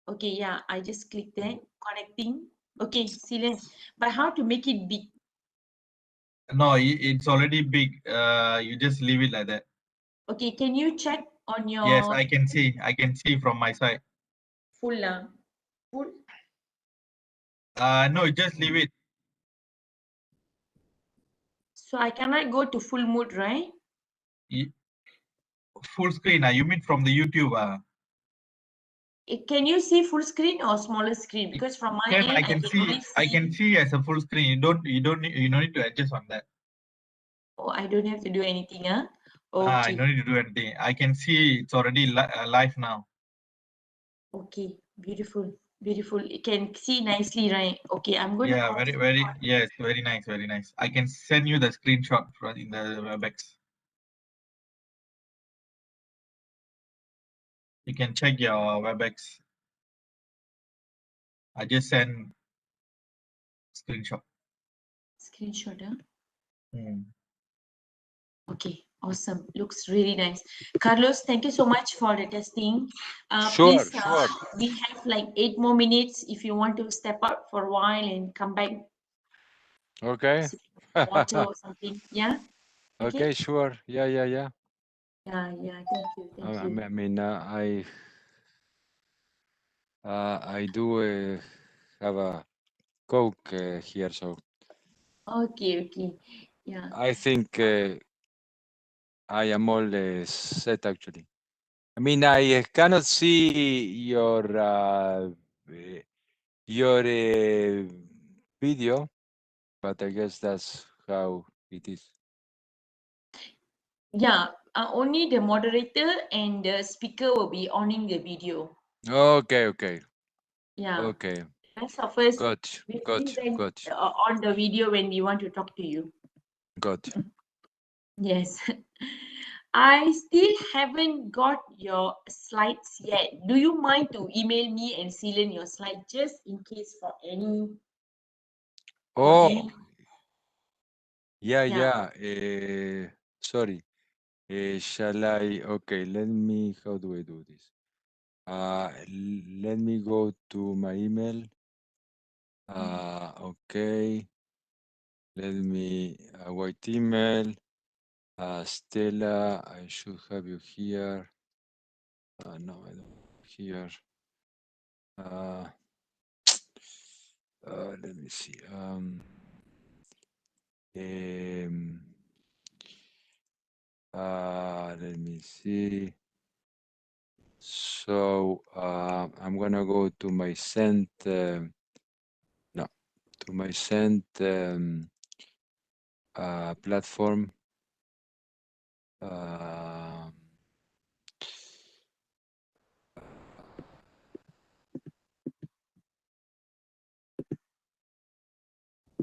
Okay, yeah, I just clicked that. Connecting. Okay, Silen. But how to make it big? No, it's already big. You just leave it like that. Okay, can you check on Yes, your I can see. I can see from my side. full full? No, just leave it. So I cannot go to full mode, right? Full screen. You mean from the YouTube? Can you see full screen or smaller screen? Because from my Can end, I I can can see? only I see. can see as a full screen. You don't need to adjust on that. Oh, I don't have to do anything, huh? I Okay, don't need to do anything. I can see it's already live now. okay, beautiful, beautiful. You can see nicely, right? Okay, I'm going to Yeah, pause. yes, very nice, very nice. I can send you the screenshot in the WebEx. You can check your WebEx. I just send screenshot. Screenshot, huh? Hmm. Okay, awesome. Looks really nice. Carlos, thank you so much for the testing. Sure, Please, sure. we have like 8 more minutes if you want to step out for a while and come back, Okay. water or something. Yeah? Okay? Okay, sure. Yeah, yeah, yeah. Yeah, yeah. Thank you. Thank you. I mean, I do have a Coke here, so Okay, okay. Yeah. I think I am all set actually. I mean, I cannot see uh, your video, but I guess that's how it is. Yeah. Only the moderator and the speaker will be owning the video. Okay, okay, Yeah. okay. Rest of us, Got you, we got only you, went got you, on the video when we want to talk to you. got you. Yes. I still haven't got your slides yet. Do you mind to email me and seal in your slide just in case for any for Oh, any yeah, yeah. yeah. Sorry. Shall I? Okay, let me. How do I do this? Let me go to my email. Okay. Let me white email. Stella, I should have you here. No, I don't here. Let me see. Um, Let me see. So I'm gonna go to my sent. No, to my sent platform.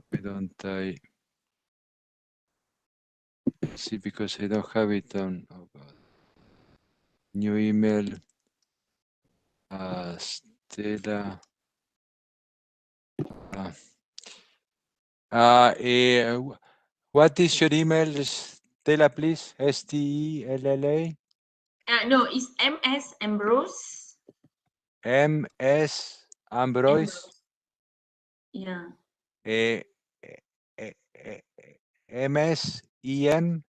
Why don't I see because I don't have it on. Oh God. New email. Stella. What is your email, Stella, please? Stella. No, it's MS Ambrose. MS Ambroise. Ambrose. Yeah. Eh, MSEM.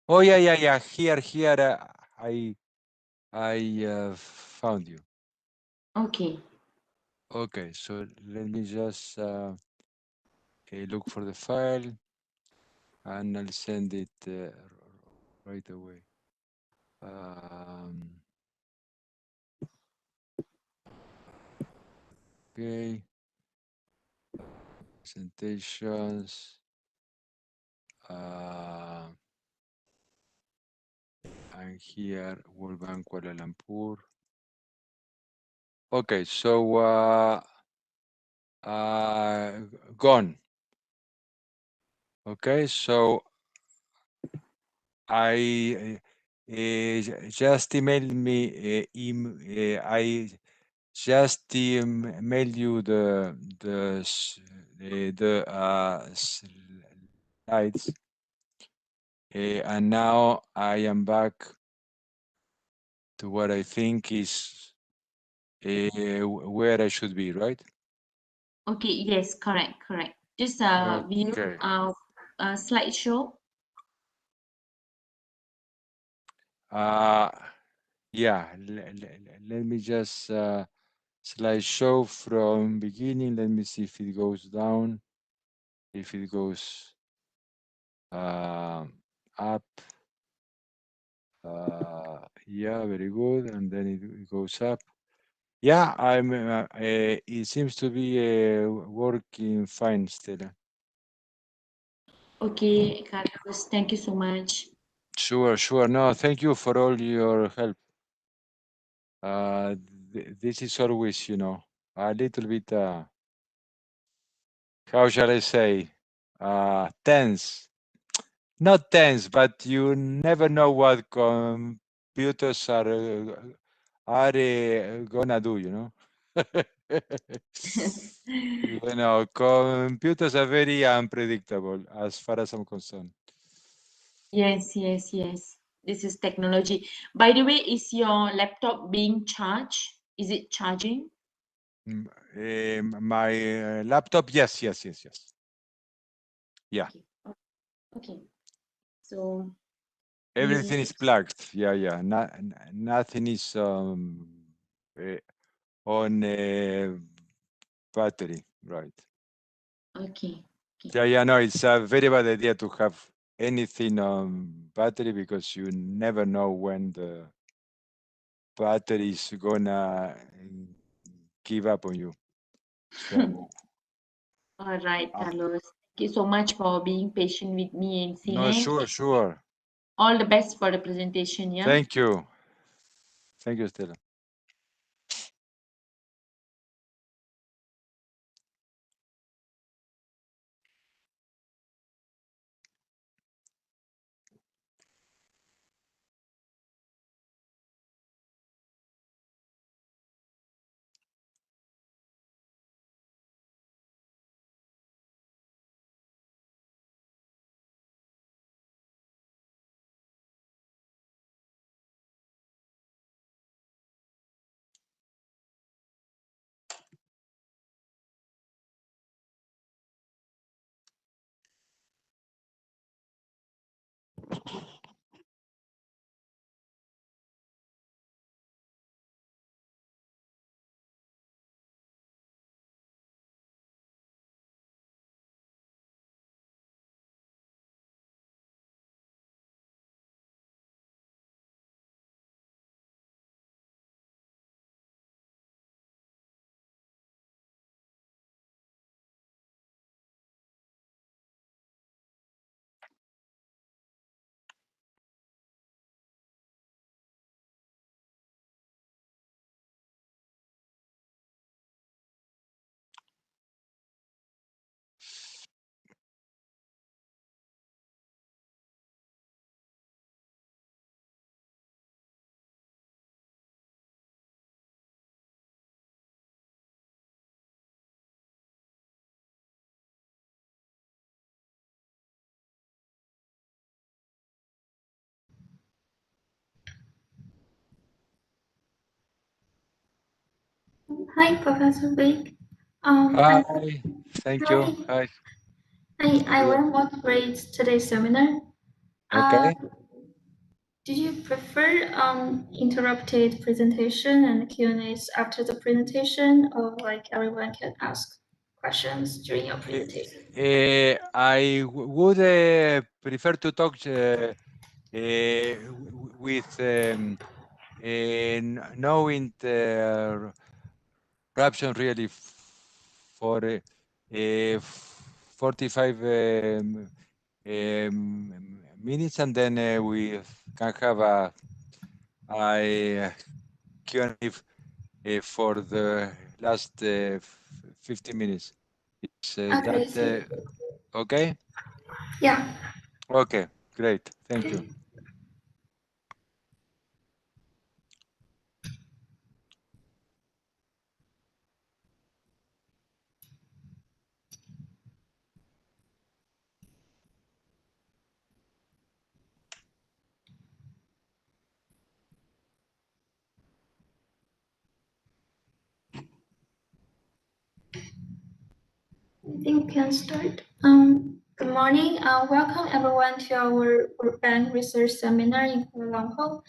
Oh yeah, yeah, yeah. Here. I found you. Okay. Okay, so let me just look for the file, and I'll send it right away. Okay, presentations. I'm here, World Bank Kuala Lumpur. Okay, so gone. Okay, so I just email me. I just email you the slides, and now I am back to what I think is where I should be, right? Okay, yes, correct, correct. Just view Okay. slideshow. Uh, yeah, let me just slideshow from beginning. Let me see if it goes down, if it goes up. Yeah, very good. And then it goes up. Yeah, it seems to be working fine still. Okay, Carlos, thank you so much. Sure, sure. No, thank you for all your help. This is always, a little bit, how shall I say, tense. Not tense, but you never know what computers are gonna do, computers are very unpredictable as far as I'm concerned. Yes, yes, yes. This is technology. By the way, is your laptop being charged? Is it charging? My laptop, yes, yes, yes, yes. Yeah, Okay. Okay. So everything is you plugged. Yeah, yeah. Nothing is eh, on battery, right? okay. Yeah, yeah. No, it's a very bad idea to have anything on battery because you never know when the battery is gonna give up on you. So, All right, uh, Carlos. Thank you so much for being patient with me and no, Silen. sure, sure. All the best for the presentation, yeah? Thank you. Thank you, Stella. Hi, Professor Vegh. Hi. I, Thank you. hi, Hi. I Yeah. will moderate today's seminar. Uh, Okay. do you prefer interrupted presentation and Q&As after the presentation, or like everyone can ask questions during your presentation? I would prefer to talk with knowing the raption really for 45 minutes, and then we can have a Q&A for the last 50 minutes. Is Okay, that so okay? yeah, Okay, great. Thank you. I think we can start. Good morning. Welcome everyone to our World Bank Research Seminar in Kuala Lumpur.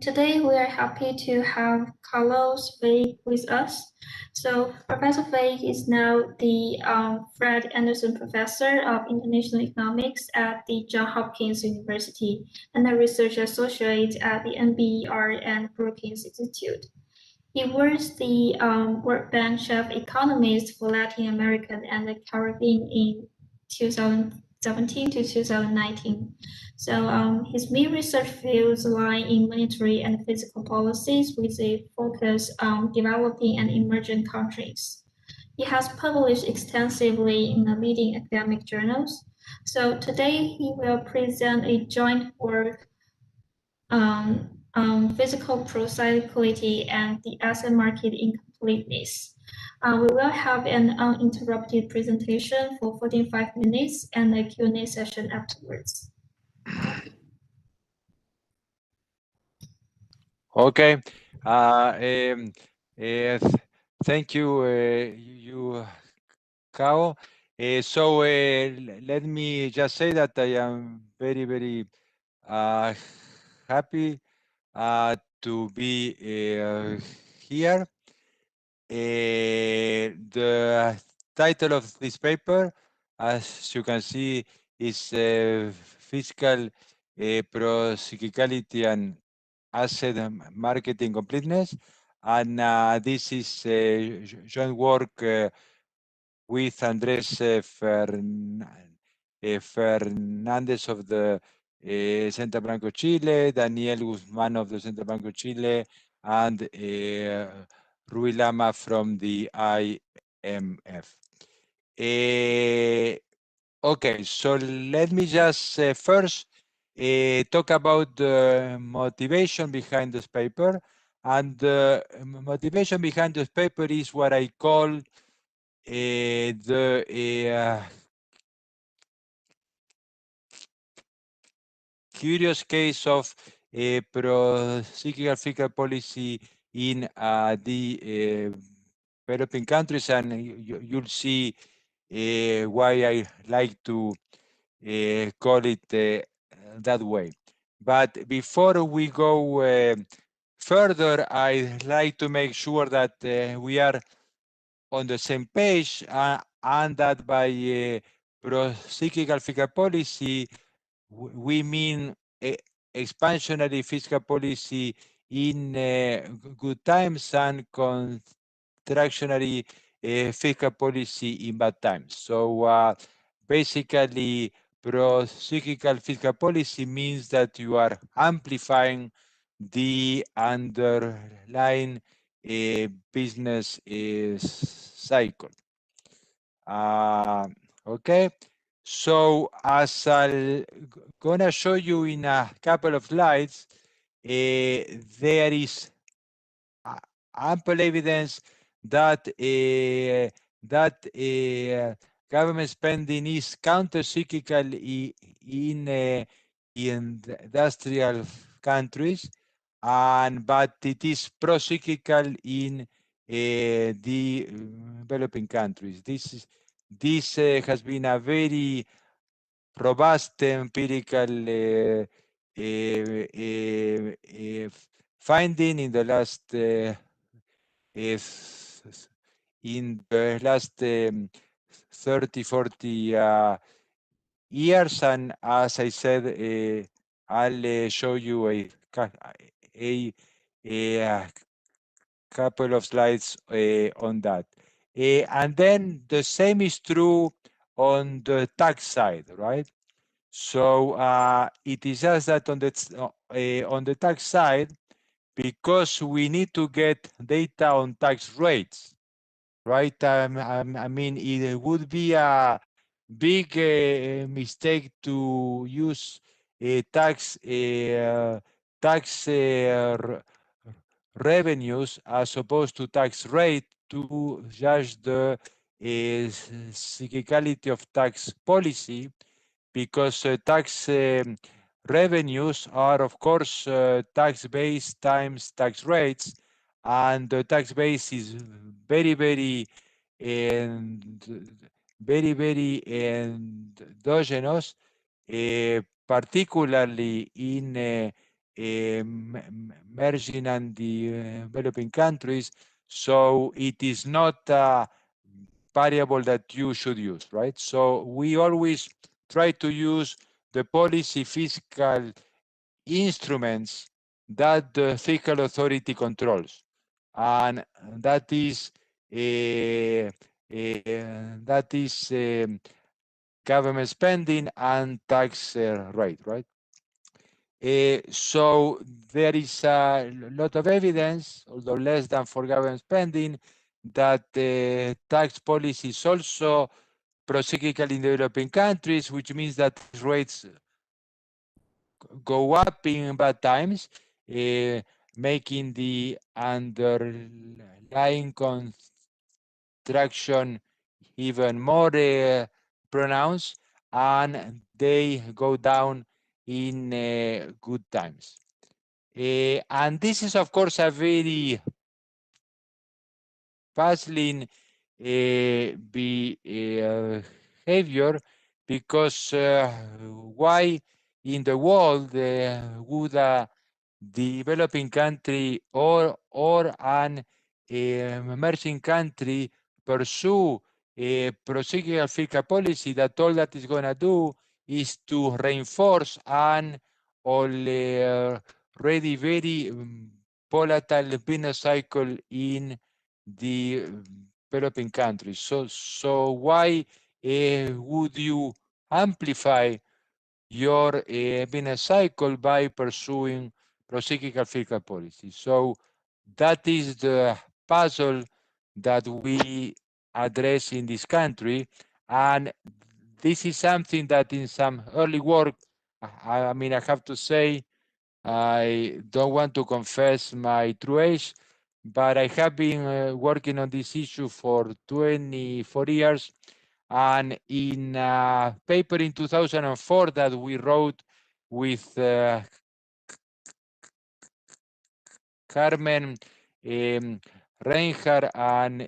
Today we are happy to have Carlos Vegh with us. So Professor Vegh is now the Fred Anderson Professor of International Economics at the Johns Hopkins University and a research associate at the NBER and Brookings Institute. He was the World Bank chief economist for Latin America and the Caribbean in 2017 to 2019. So his main research fields lie in monetary and fiscal policies with a focus on developing and emerging countries. He has published extensively in the leading academic journals. So today he will present a joint work physical procyclicality and the asset market incompleteness. We will have an uninterrupted presentation for 45 minutes and a Q&A session afterwards. Okay. Thank you, Kao. Let me just say that I am very, very happy to be here. The title of this paper, as you can see, is Fiscal Procyclicality and Asset Marketing Completeness. And this is joint work with Andres Fernandez of the Central Bank of Chile, Daniel Guzman of the Central Bank of Chile, and Rui Lama from the IMF. Okay, so let me just first talk about the motivation behind this paper. And the motivation behind this paper is what I call the curious case of pro-cyclical fiscal policy in the developing countries, and you'll see why I like to call it that way. But before we go further, I'd like to make sure that we are on the same page and that by pro-cyclical fiscal policy, we mean expansionary fiscal policy in good times and contractionary fiscal policy in bad times. So basically, pro-cyclical fiscal policy means that you are amplifying the underlying business cycle. Okay, so as I'm gonna show you in a couple of slides, there is ample evidence that government spending is counter-cyclical in industrial countries, but it is pro-cyclical in the developing countries. This has been a very robust empirical finding in the last 30, 40 years. And as I said, I'll show you a couple of slides on that. And then the same is true on the tax side, right? So it is just that on the tax side, because we need to get data on tax rates, right? I mean, it would be a big mistake to use a tax revenues as opposed to tax rate to judge the cyclicality of tax policy, because tax revenues are, of course, tax base times tax rates, and the tax base is very, very very, very endogenous, particularly in emerging and developing countries. So it is not a variable that you should use, right? So we always try to use the policy fiscal instruments that the fiscal authority controls, and that is government spending and tax rate, right? So there is a lot of evidence, although less than for government spending, that tax policy is also procyclical in developing countries, which means that rates go up in bad times, making the underlying contraction even more pronounced, and they go down in good times. And this is, of course, a very puzzling behavior, because why in the world would a developing country or an emerging country pursue a procyclical fiscal policy that all that is going to do is to reinforce an already very volatile business cycle in the developing countries? So why would you amplify your business cycle by pursuing procyclical fiscal policy? So that is the puzzle that we address in this country, and this is something that in some early work, I mean, I have to say, I don't want to confess my true age, but I have been working on this issue for 24 years. And in a paper in 2004 that we wrote with Carmen Reinhardt and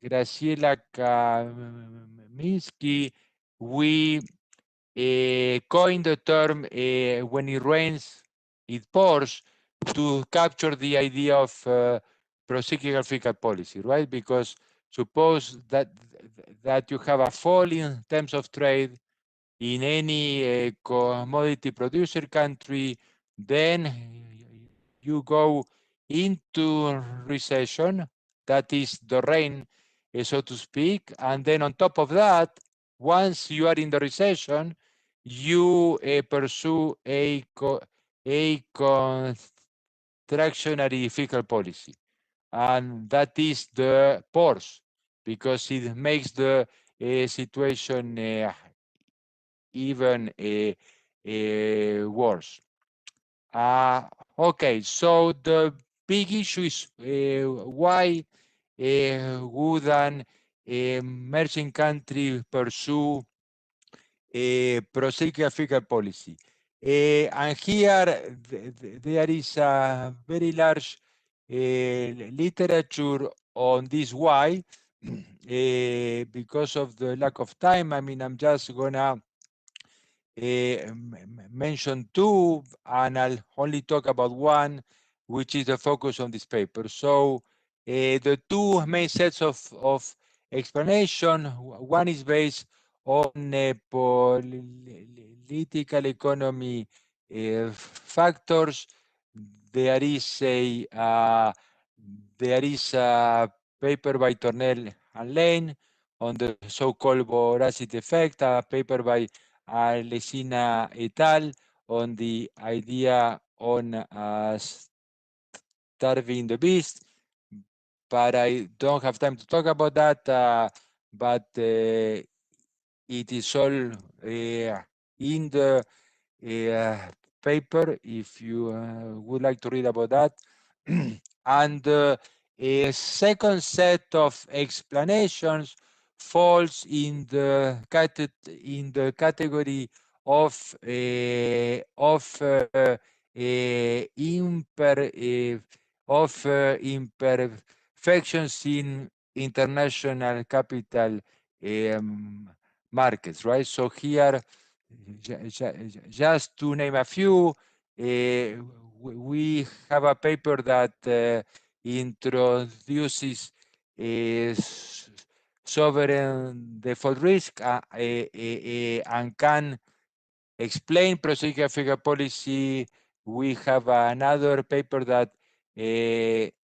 Graciela Kaminsky, we coined the term when it rains, it pours, to capture the idea of procyclical fiscal policy, right? Because suppose that you have a fall in terms of trade in any commodity producer country, then you go into recession, that is the rain, so to speak, and then on top of that, once you are in the recession, you pursue a contractionary fiscal policy, and that is the pause, because it makes the situation even worse. Okay, so the big issue is why would an emerging country pursue a procyclical fiscal policy? And here there is a very large literature on this why. Because of the lack of time, I mean, I'm just gonna mention two, and I'll only talk about one, which is the focus on this paper. So the two main sets of explanation, one is based on political economy factors. There is a paper by Tornell and Lane on the so-called voracity effect, a paper by Alesina et al. On the idea on starving the beast, but I don't have time to talk about that. But it is all in the paper if you would like to read about that. And a second set of explanations falls in the category of imperfections in international capital markets, right? So here, just to name a few, we have a paper that introduces sovereign default risk and can explain procyclical fiscal policy. We have another paper that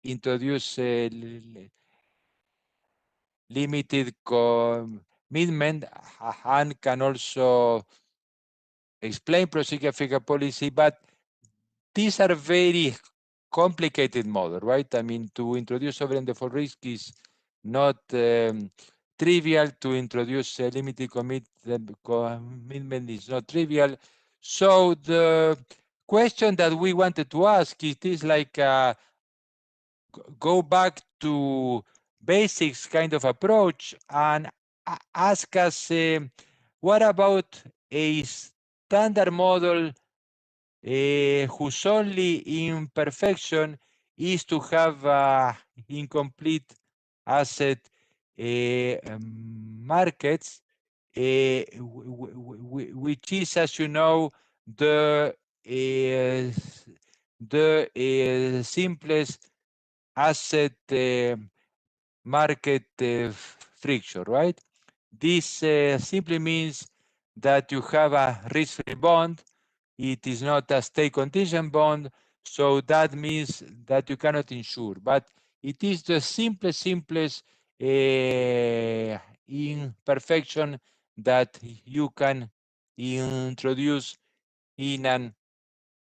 introduces limited commitment and can also explain procyclical fiscal policy, but these are very complicated model, right? I mean, to introduce sovereign default risk is not trivial. To introduce a limited commitment is not trivial. So the question that we wanted to ask is this, like, go back to basics kind of approach and ask us, what about a standard model whose only imperfection is to have incomplete asset markets, which is, as you know, the simplest asset market friction, right? This simply means that you have a risk-free bond. It is not a state contingent bond, so that means that you cannot insure. But it is the simplest imperfection that you can introduce in an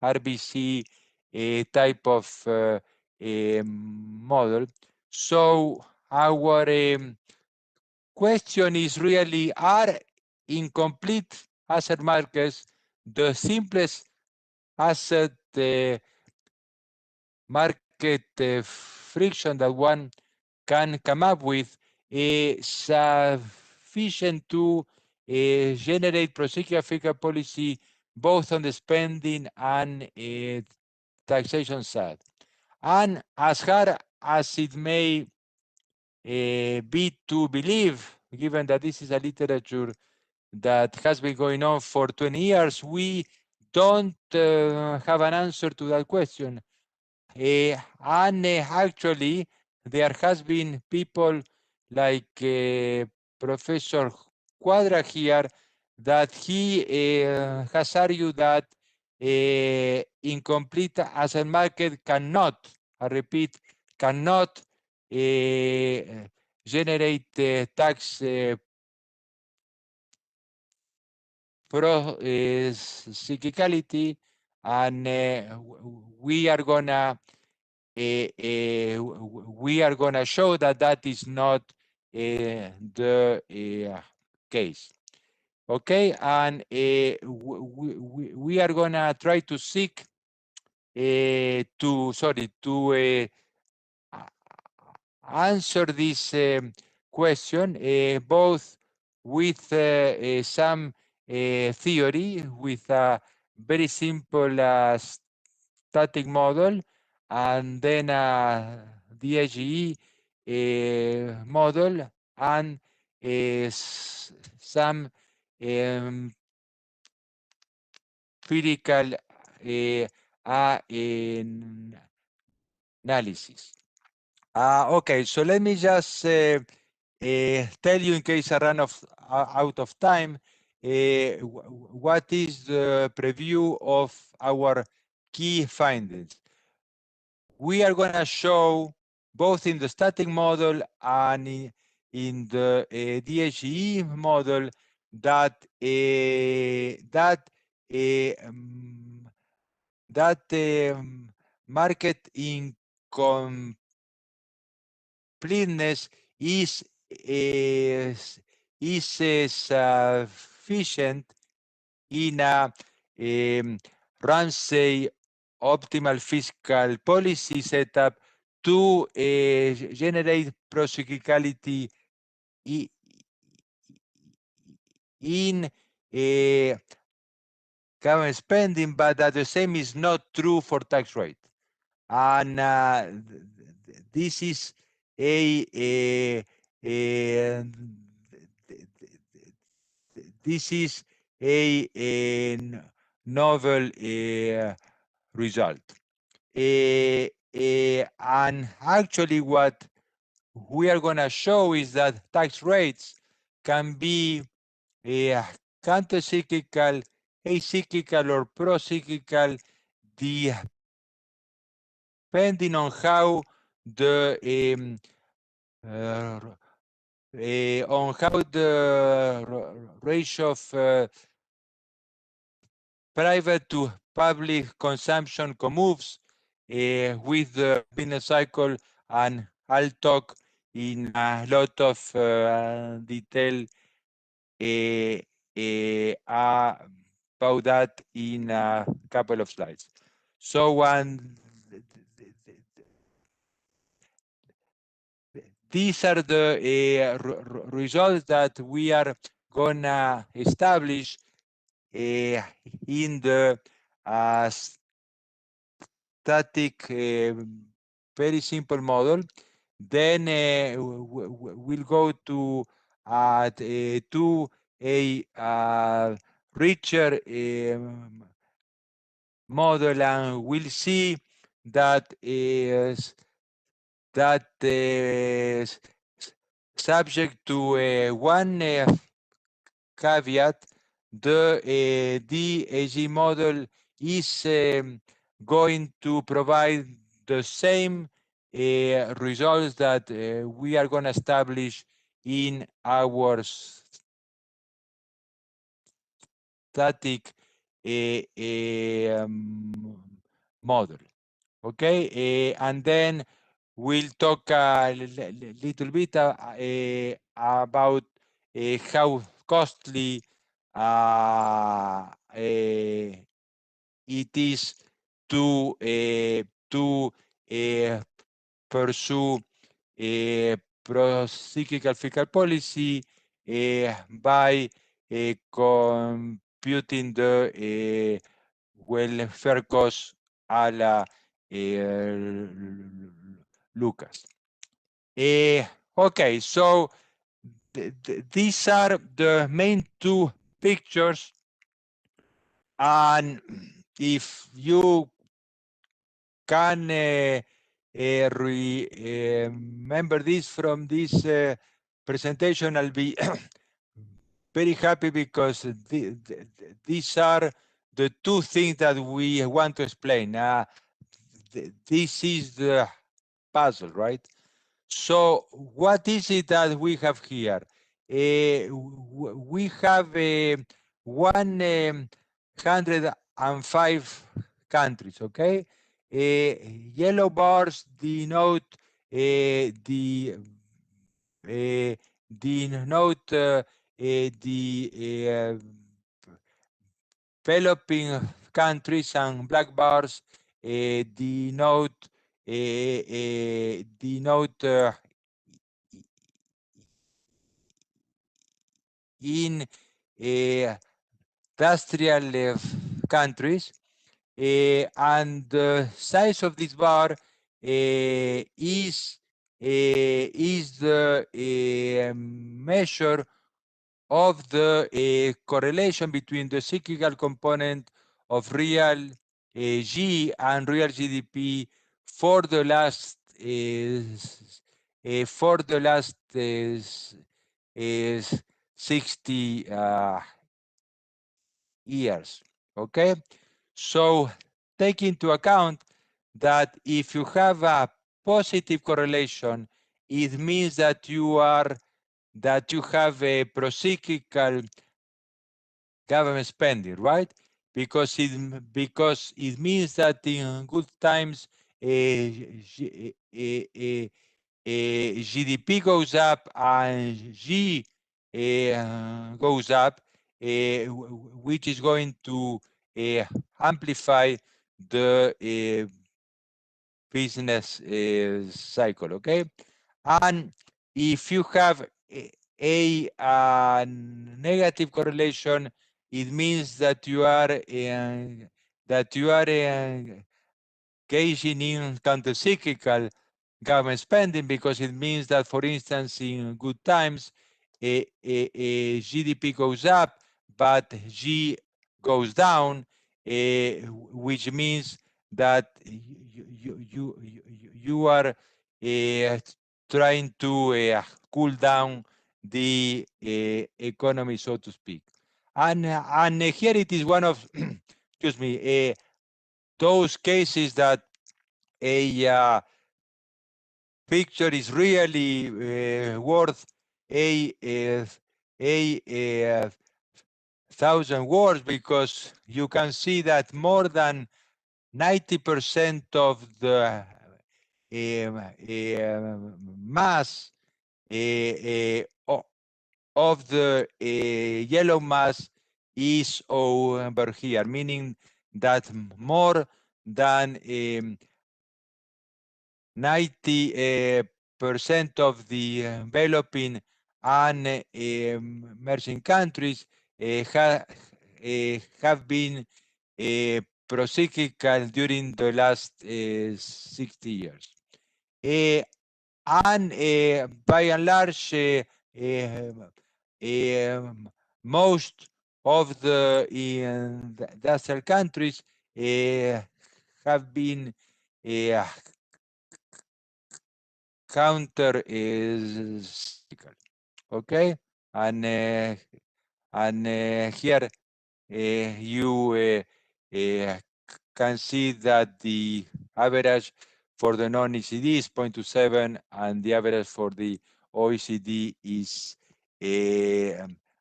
RBC type of model. So our question is really, are incomplete asset markets the simplest asset market friction that one can come up with sufficient to generate procyclical fiscal policy both on the spending and taxation side? And as hard as it may be to believe, given that this is a literature that has been going on for 20 years, we don't have an answer to that question. And actually, there has been people like Professor Quadra here that he has argued that incomplete asset market cannot, I repeat, cannot generate tax cyclicality, and we are gonna show that that is not the case. Okay, and we are gonna try to seek to answer this question both with some theory, with a very simple static model, and then a DIGE model, and some empirical analysis. Okay, so let me just tell you, in case I run out of time, what is the preview of our key findings. We are going to show both in the static model and in the DHE model that market incompleteness is sufficient in a Ramsey optimal fiscal policy setup to generate procyclicality in government spending, but that the same is not true for tax rate. And this is this is a novel result. And actually what we are going to show is that tax rates can be counter-cyclical, acyclical, or pro-cyclical, depending on how the ratio of private to public consumption moves with the business cycle, and I'll talk in a lot of detail about that in a couple of slides. So these are the results that we are gonna establish in the static very simple model. Then we'll go to a richer model, and we'll see that is subject to one caveat. The DAG model is going to provide the same results that we are going to establish in our static model. Okay, and then we'll talk a little bit about how costly it is to pursue a pro-cyclical fiscal policy by computing the welfare cost a la Lucas. Okay, so these are the main two pictures, and if you can remember this from this presentation, I'll be very happy, because these are the two things that we want to explain. This is the puzzle, right? So what is it that we have here? We have 105 countries, okay? Yellow bars denote the developing countries, and black bars denote in industrial countries, and the size of this bar is the measure of the correlation between the cyclical component of real G and real GDP for the last 60 years. Okay, so take into account that if you have a positive correlation, it means that you have a procyclical government spending, right? Because it means that in good times GDP goes up and G goes up, which is going to amplify the business cycle, okay? And if you have a negative correlation, it means that you are engaging in countercyclical government spending, because it means that, for instance, in good times, GDP goes up, but G goes down, which means that you are trying to cool down the economy, so to speak. And here it is one of, excuse me, those cases that a picture is really worth a thousand words, because you can see that more than 90% of the mass of the yellow mass is over here, meaning that more than 90% of the developing and emerging countries have been procyclical during the last 60 years. And by and large, most of the industrial countries have been counter cyclical. Okay, and here you can see that the average for the non-OECD is 0.27, and the average for the OECD is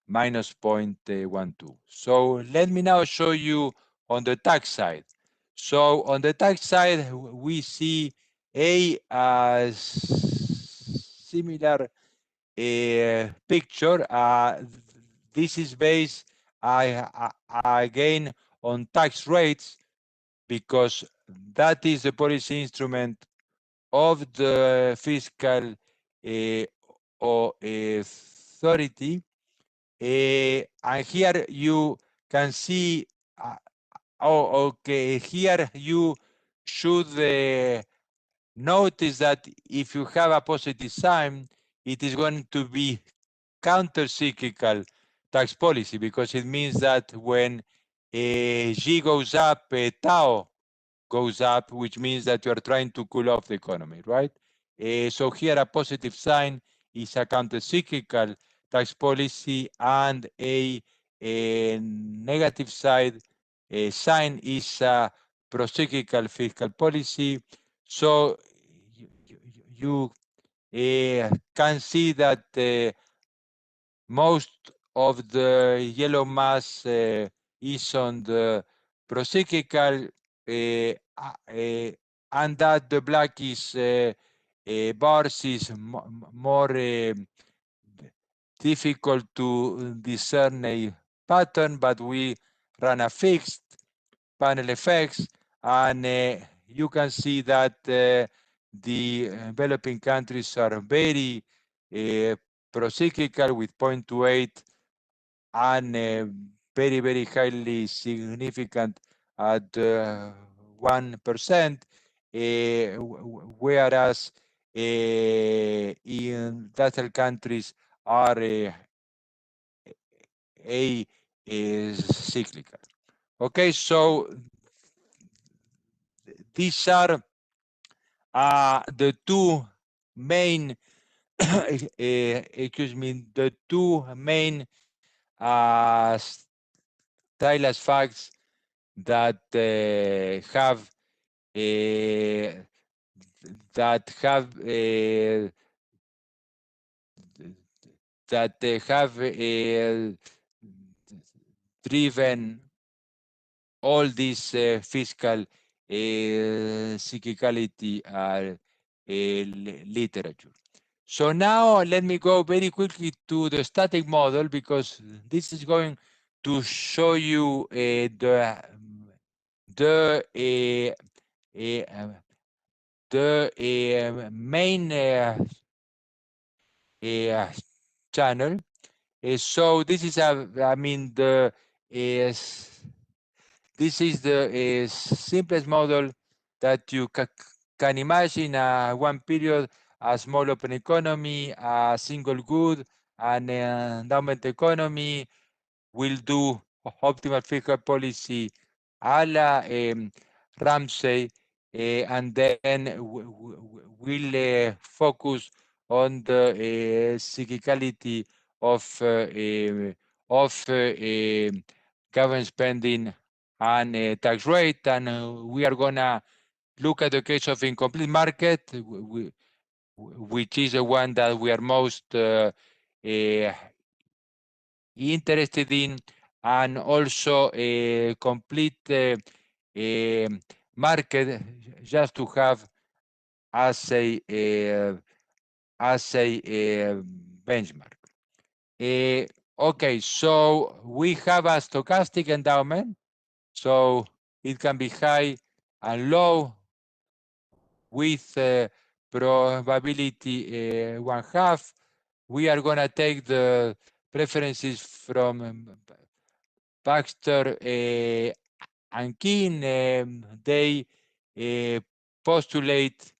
minus 0.12. So let me now show you on the tax side. So on the tax side, we see a similar picture. This is based again on tax rates, because that is the policy instrument of the fiscal authority. And here you can see, okay, here you should notice that if you have a positive sign, it is going to be counter-cyclical tax policy, because it means that when G goes up, tau goes up, which means that you are trying to cool off the economy, right? So here a positive sign is a counter-cyclical tax policy, and a negative side sign is a pro-cyclical fiscal policy. So you can see that most of the yellow mass is on the procyclical, and that the black is bars is more difficult to discern a pattern, but we run a fixed panel effects, and you can see that the developing countries are very procyclical with 0.28, and very, very highly significant at 1%, whereas industrial countries are cyclical. Okay, so these are the two main, excuse me, the two main stylus facts that have driven all this fiscal cyclicality literature. So now let me go very quickly to the static model, because this is going to show you the main channel. So this is this is the simplest model that you can imagine one period, a small open economy, a single good, an endowment economy will do optimal fiscal policy a la Ramsey, and then we'll focus on the cyclicality of government spending and tax rate, and we are gonna look at the case of incomplete market, which is the one that we are most interested in, and also a complete market, just to have as a benchmark. Okay, so we have a stochastic endowment, so it can be high and low with probability 1/2. We are going to take the preferences from Baxter and Keene. They postulate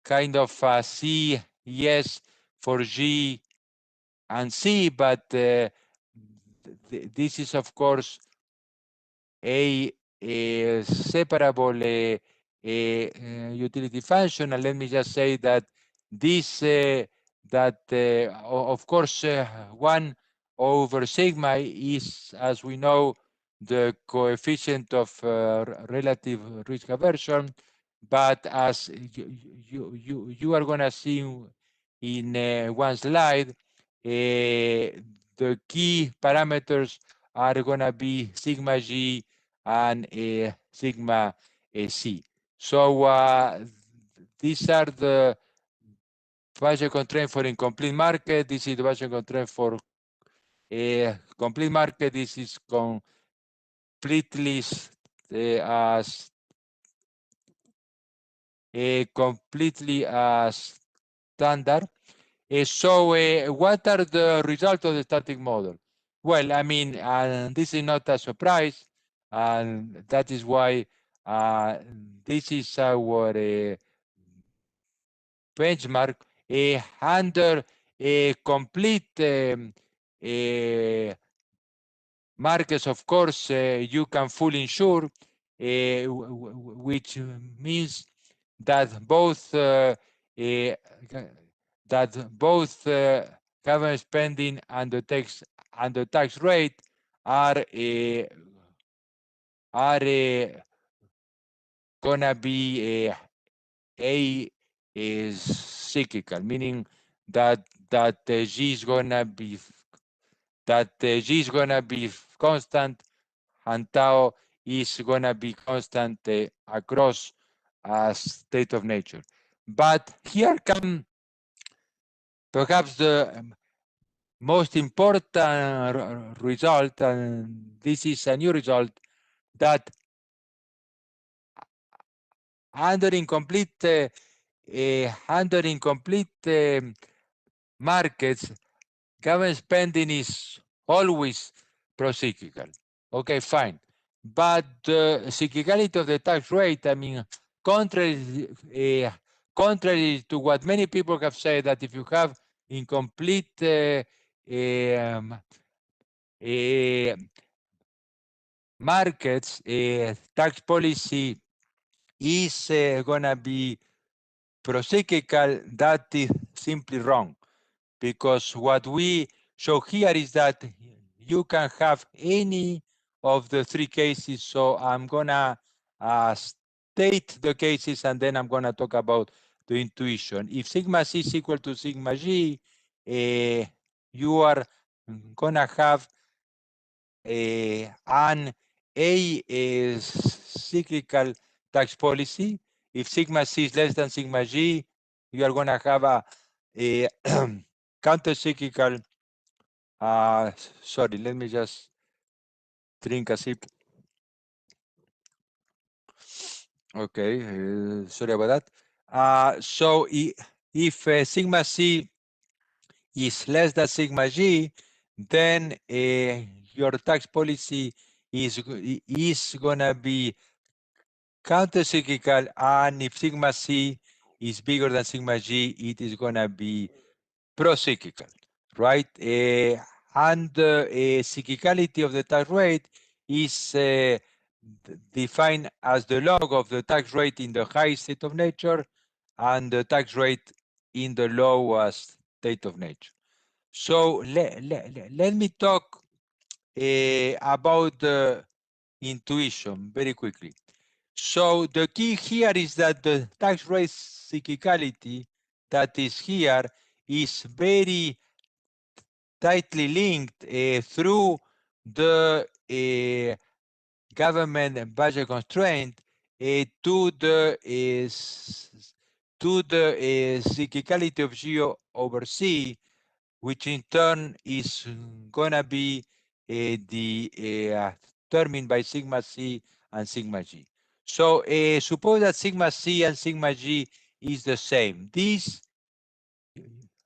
kind of a C, yes for G and C, but this is of course a separable utility function. And let me just say that this, of course, 1 over sigma is, as we know, the coefficient of relative risk aversion. But as you are going to see in one slide, the key parameters are going to be sigma G and sigma C. So these are the budget constraint for incomplete market. This is the budget constraint for complete market. This is completely standard. So what are the results of the static model? Well, I mean, this is not a surprise, and that is why this is our benchmark. Under a complete markets, of course, you can fully insure, which means that both government spending and the tax rate are gonna be is cyclical, meaning that G is gonna be constant, and tau is gonna be constant across a state of nature. But here come perhaps the most important result, and this is a new result, that under incomplete markets, government spending is always pro-cyclical. Okay, fine. But the cyclicality of the tax rate, I mean, contrary to what many people have said, that if you have incomplete markets, tax policy is going to be pro-cyclical, that is simply wrong. Because what we show here is that you can have any of the three cases. So I'm gonna state the cases, and then I'm gonna talk about the intuition. If sigma C is equal to sigma G, you are gonna have an cyclical tax policy. If sigma C is less than sigma G, you are gonna have a counter-cyclical, sorry, let me just drink a sip. Okay, sorry about that. So if sigma C is less than sigma G, then your tax policy is gonna be countercyclical, and if sigma C is bigger than sigma G, it is going to be pro-cyclical, right? And the cyclicality of the tax rate is defined as the log of the tax rate in the high state of nature and the tax rate in the lowest state of nature. So let me talk about the intuition very quickly. So the key here is that the tax rate cyclicality that is here is very tightly linked through the government budget constraint to the cyclicality of G over C, which in turn is gonna be determined by sigma C and sigma G. So suppose that sigma C and sigma G is the same. This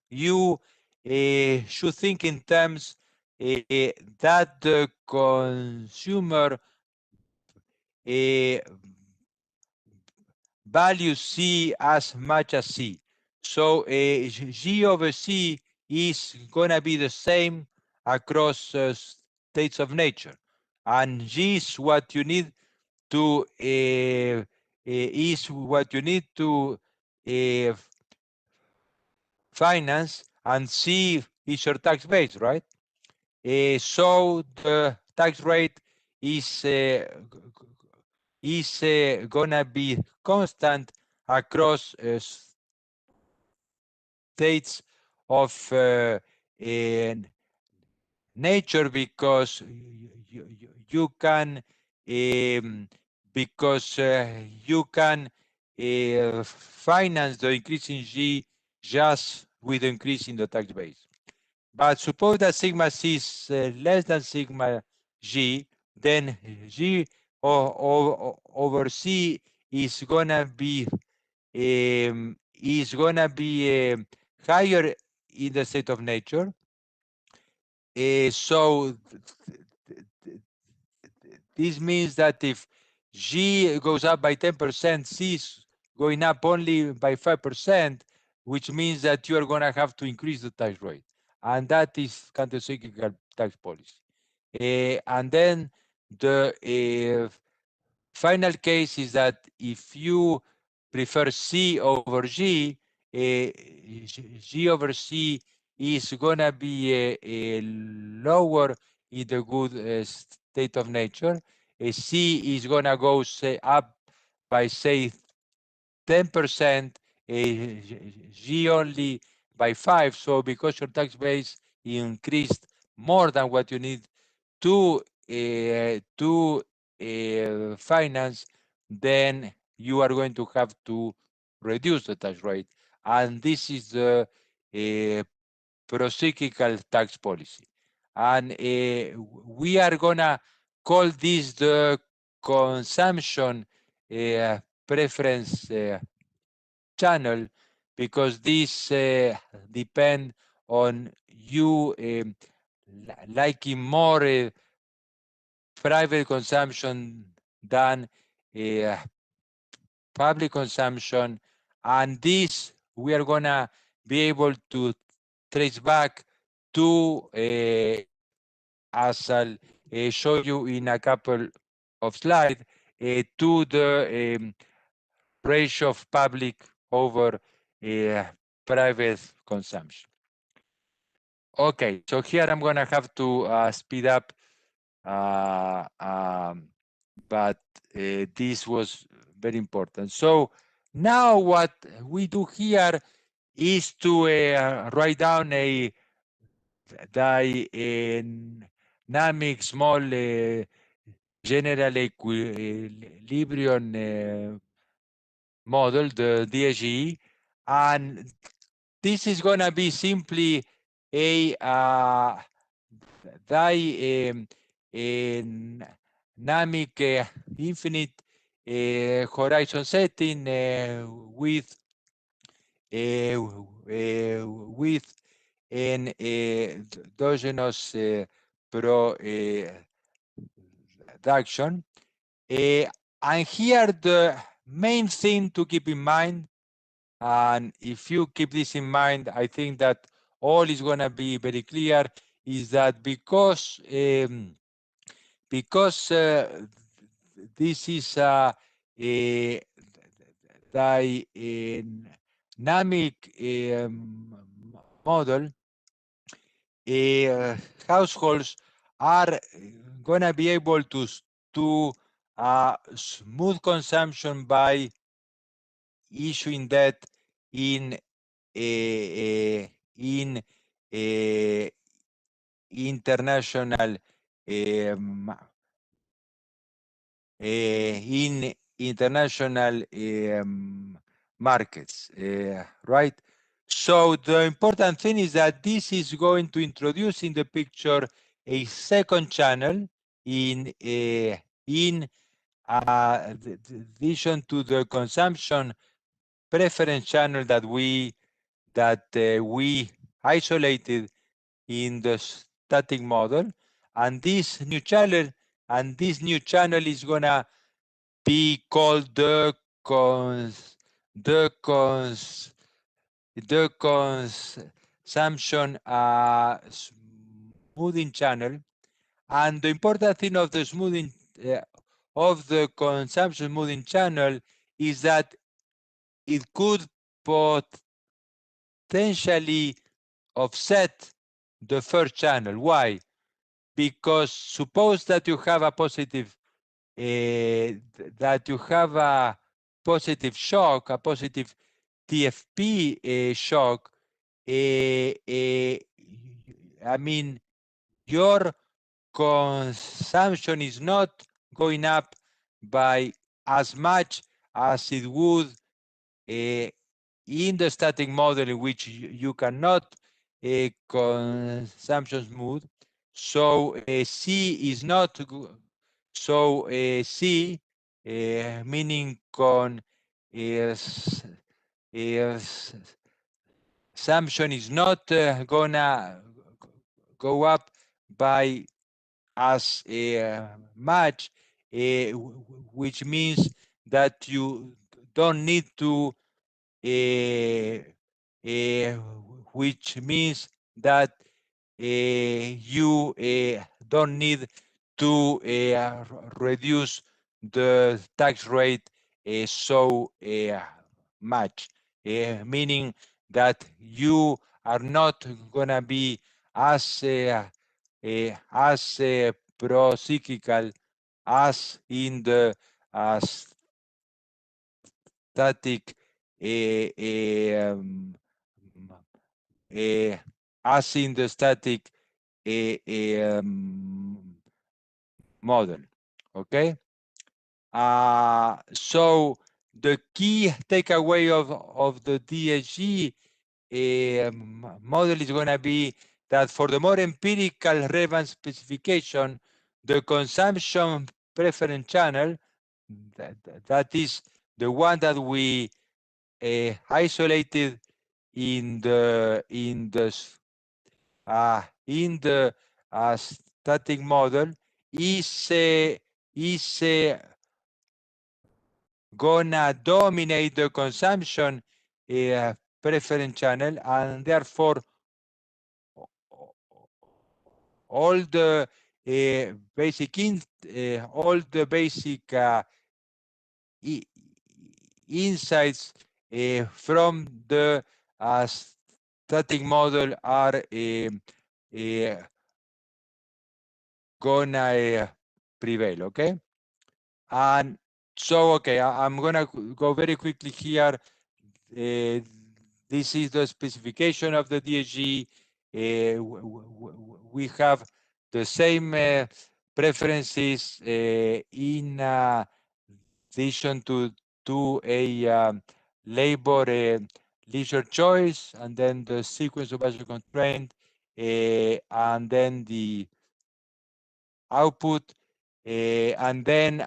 you should think in terms that the consumer values C as much as C. So G over C is going to be the same across states of nature. And G is what you need to finance, and C is your tax base, right? So the tax rate is gonna be constant across states of nature, because you can finance the increase in G just with the increase in the tax base. But suppose that sigma C is less than sigma G, then G over C is gonna be higher in the state of nature. So this means that if G goes up by 10%, C is going up only by 5%, which means that you are going to have to increase the tax rate. And that is countercyclical tax policy. And then the final case is that if you prefer C over G, G over C is going to be lower in the good state of nature. C is going to go up by, say, 10%, G only by 5. So because your tax base increased more than what you need to finance, then you are going to have to reduce the tax rate. And this is the procyclical tax policy. And we are going to call this the consumption preference channel, because this depend on you liking more private consumption than public consumption. And this we are gonna be able to trace back to, as I'll show you in a couple of slides, to the ratio of public over private consumption. Okay, so here I'm gonna have to speed up, but this was very important. So now what we do here is to write down a dynamic small general equilibrium model, the DSGE, and this is going to be simply a dynamic infinite horizon setting with an endogenous production. And here the main thing to keep in mind, and if you keep this in mind, I think that all is going to be very clear, is that because this is a dynamic model, households are going to be able to smooth consumption by issuing debt in international in international markets, right? So the important thing is that this is going to introduce in the picture a second channel in addition to the consumption preference channel that we isolated in the static model, and this new channel is gonna be called the consumption smoothing channel. And the important thing of the smoothing of the consumption smoothing channel is that it could potentially offset the first channel. Why? Because suppose that you have a positive shock, a positive TFP shock. I mean, your consumption is not going up by as much as it would in the static model, in which you cannot consumption smooth. So C is not so C meaning consumption is not gonna go up by as much, which means that you don't need to which means that you don't need to reduce the tax rate so much, meaning that you are not going to be as pro-cyclical as in the static as in the static model. Okay. So the key takeaway of the DSG model is going to be that for the more empirical relevant specification, the consumption preference channel, that is the one that we isolated in the static model, is gonna dominate the consumption preference channel, and therefore all the basic insights from the static model are gonna prevail. Okay. And so, okay, I'm gonna go very quickly here. This is the specification of the DSG. We have the same preferences in addition to a labor leisure choice, and then the sequence of budget constraint, and then the output, and then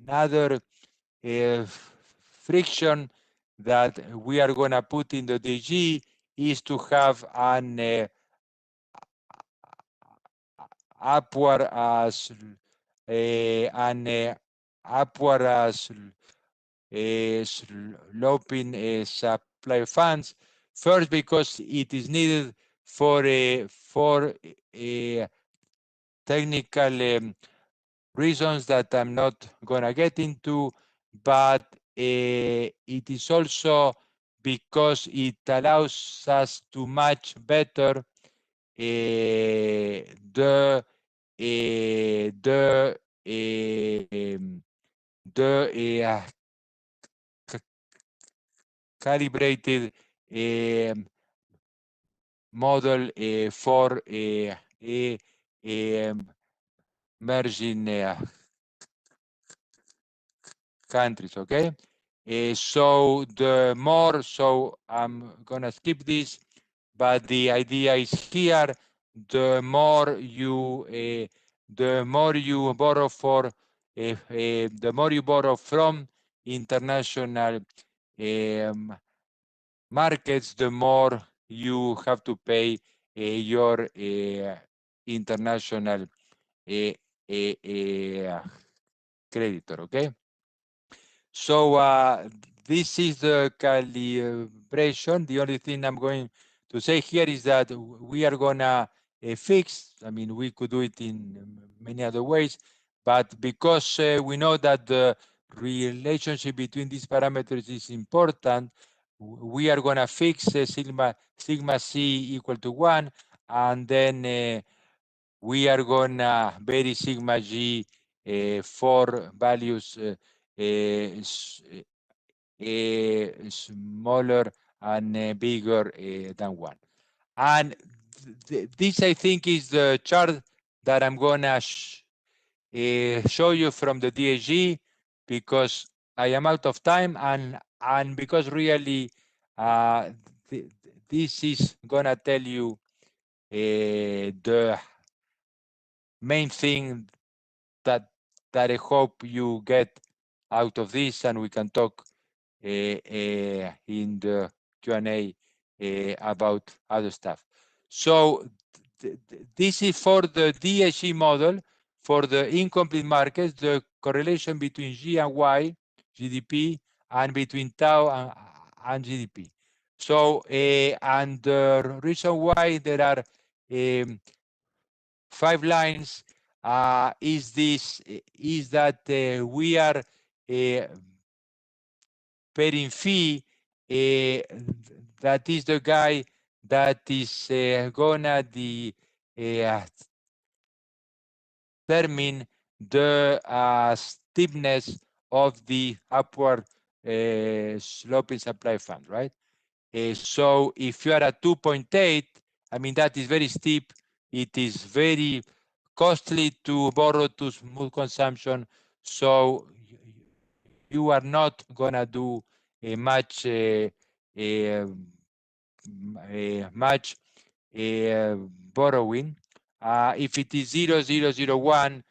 another friction that we are going to put in the DG is to have an upward and upward sloping supply funds. First, because it is needed for technical reasons that I'm not gonna get into, but it is also because it allows us to match better the calibrated model for emerging countries, okay? So the more, so I'm gonna skip this, but the idea is here, the more you borrow the more you borrow from international markets, the more you have to pay your international creditor, okay? So this is the calibration. The only thing I'm going to say here is that we are gonna fix, I mean, we could do it in many other ways, but because we know that the relationship between these parameters is important, we are gonna fix sigma C equal to 1, and then we are gonna vary sigma G for values smaller and bigger than 1. And this, I think, is the chart that I'm gonna show you from the DSG, because I am out of time, and because really this is gonna tell you the main thing that I hope you get out of this, and we can talk in the Q&A about other stuff. So this is for the DSG model. For the incomplete markets, the correlation between G and Y, GDP, and between tau and GDP. So, and the reason why there are 5 lines is that we are paying fee. That is the guy that is gonna determine the steepness of the upward sloping supply fund, right? So if you are at 2.8, I mean, that is very steep. It is very costly to borrow to smooth consumption. So you are not gonna do much much borrowing. If it is 0.001,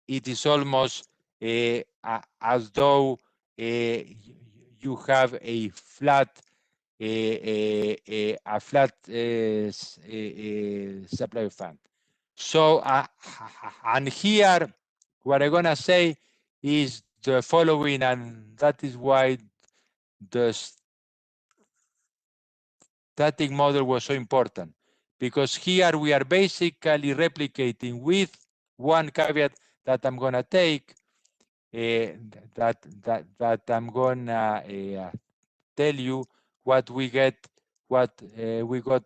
it is almost as though you have a flat supply of fund. So, and here, what I'm gonna say is the following, and that is why the static model was so important, because here we are basically replicating with one caveat that I'm gonna take, that I'm gonna tell you what we got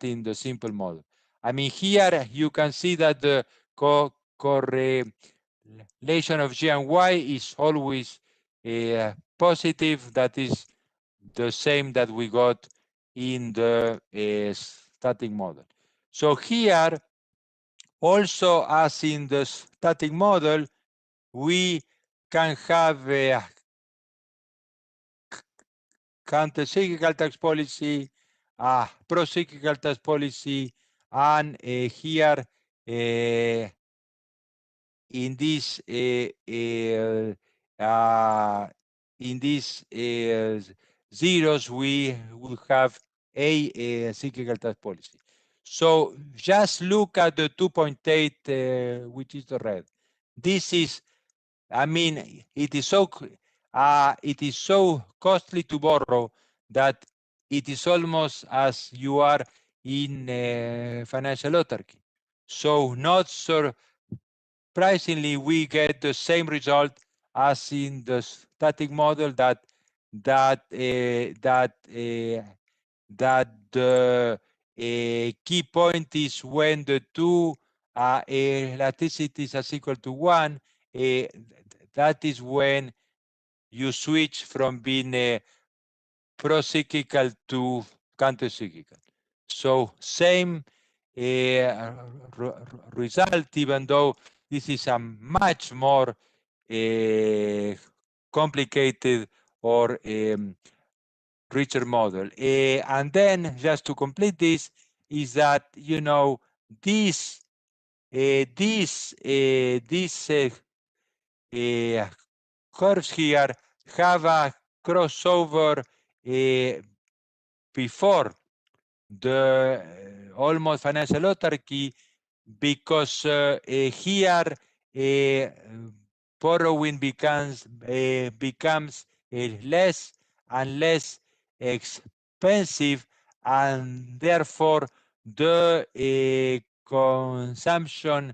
in the simple model. I mean, here you can see that the correlation of G and Y is always positive. That is the same that we got in the static model. So here, also as in the static model, we can have a counter-cyclical tax policy, pro-cyclical tax policy, and here in this zeros, we will have a cyclical tax policy. So just look at the 2.8, which is the red. This is, I mean, it is so costly to borrow that it is almost as you are in financial autarky. So not surprisingly, we get the same result as in the static model that the key point is when the two elasticities are equal to 1, that is when you switch from being pro-cyclical to counter-cyclical. So same result, even though this is a much more complicated or richer model. And then just to complete this is that, you know, these curves here have a crossover before the almost financial autarky, because here borrowing becomes less and less expensive, and therefore the consumption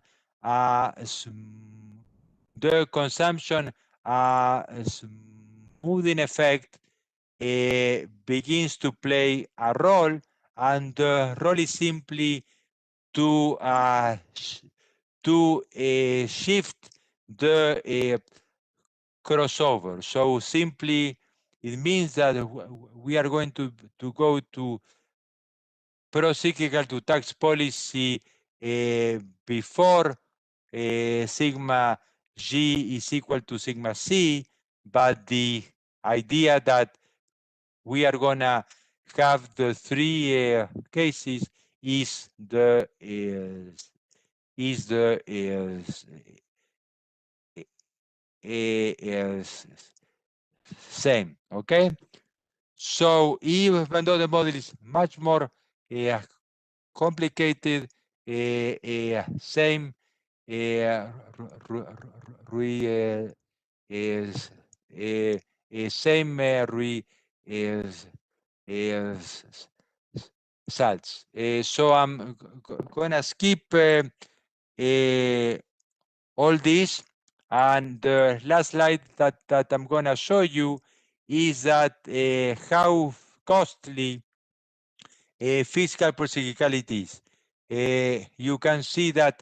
smoothing effect begins to play a role, and the role is simply to shift the crossover. So simply, it means that we are going to go to pro-cyclical to tax policy before sigma G is equal to sigma C, but the idea that we are gonna have the three cases is the same. Okay, so even though the model is much more complicated, same is same results. So I'm gonna skip all this, and the last slide that I'm gonna show you is that how costly fiscal procyclicality is. You can see that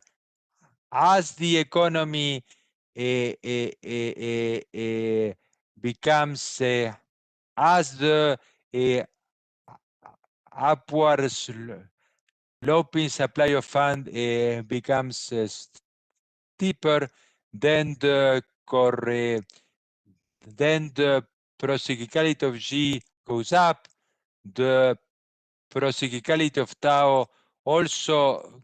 as the economy becomes, as the upward sloping supply of fund becomes steeper, then the procyclicality of G goes up, the procyclicality of tau also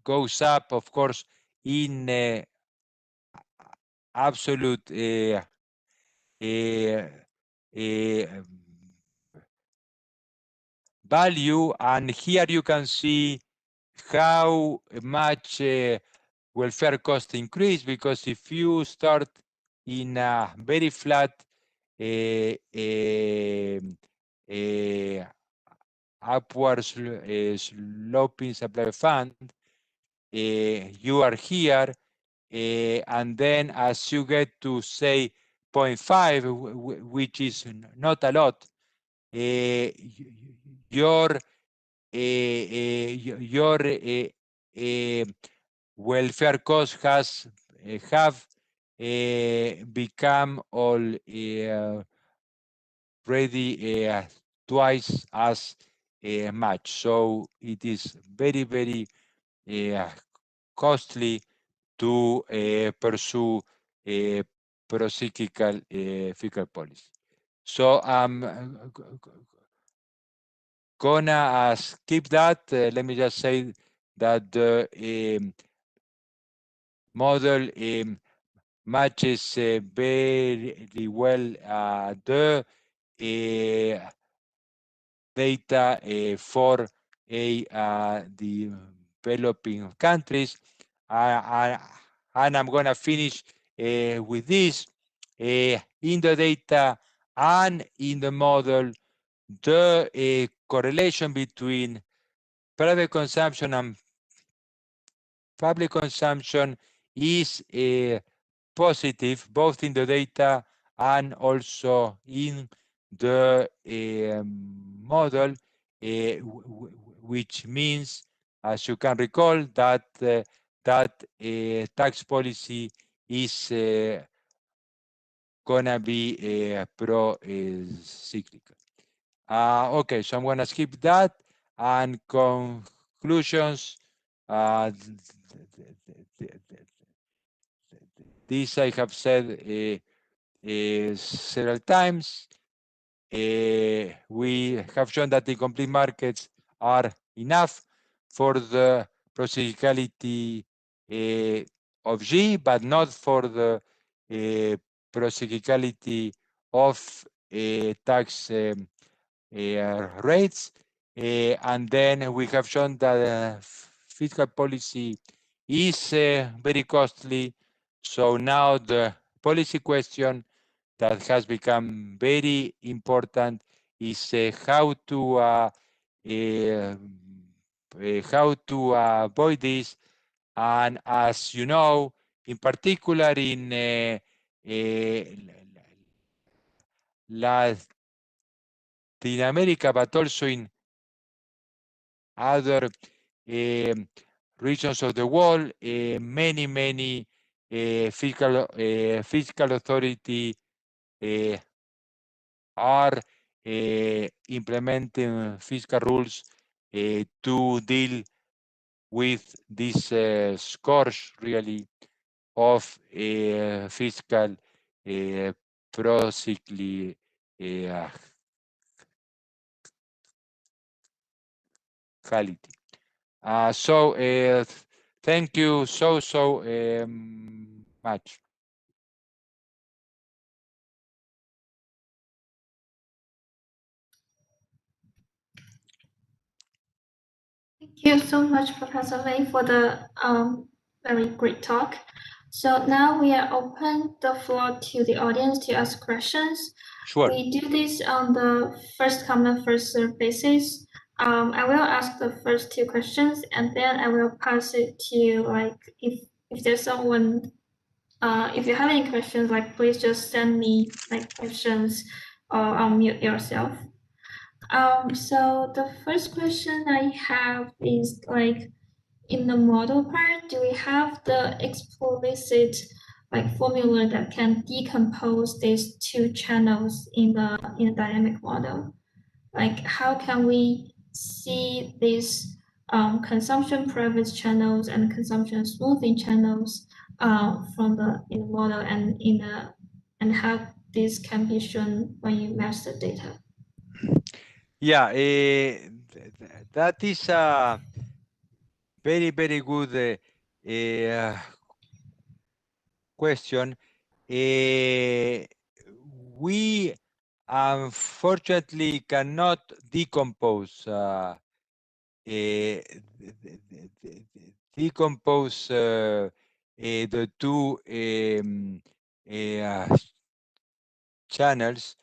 goes up, of course, in absolute value. And here you can see how much welfare cost increase, because if you start in a very flat upward sloping supply fund, you are here, and then as you get to say 0.5, which is not a lot, your welfare cost has have become already twice as much. So it is very, very costly to pursue pro-cyclical fiscal policy. So I'm gonna skip that. Let me just say that the model matches very well the data for developing countries. And I'm going to finish with this. In the data and in the model, the correlation between private consumption and public consumption is positive, both in the data and also in the model, which means, as you can recall, that tax policy is gonna be pro-cyclical. Okay, so I'm gonna skip that, and conclusions. This I have said several times. We have shown that incomplete markets are enough for the procyclicality of G, but not for the procyclicality of tax rates. And then we have shown that fiscal policy is very costly. So now the policy question that has become very important is how to avoid this. And as you know, in particular in Latin America, but also in other regions of the world, many fiscal authority are implementing fiscal rules to deal with this scourge, really, of fiscal procyclicality. So thank you so much. Thank you so much, Professor Lei, for the very great talk. So now we are open the floor to the audience to ask questions. Sure. We do this on the first come, first served basis. I will ask the first two questions, and then I will pass it to, like, if there's someone, if you have any questions, like, please just send me like questions or unmute yourself. So the first question I have is, like, in the model part, do we have the explicit like formula that can decompose these two channels in the dynamic model? Like, how can we see these consumption preference channels and consumption smoothing channels from in the model and how this can be shown when you match the data? Yeah, that is a very good question. We unfortunately cannot decompose the two channels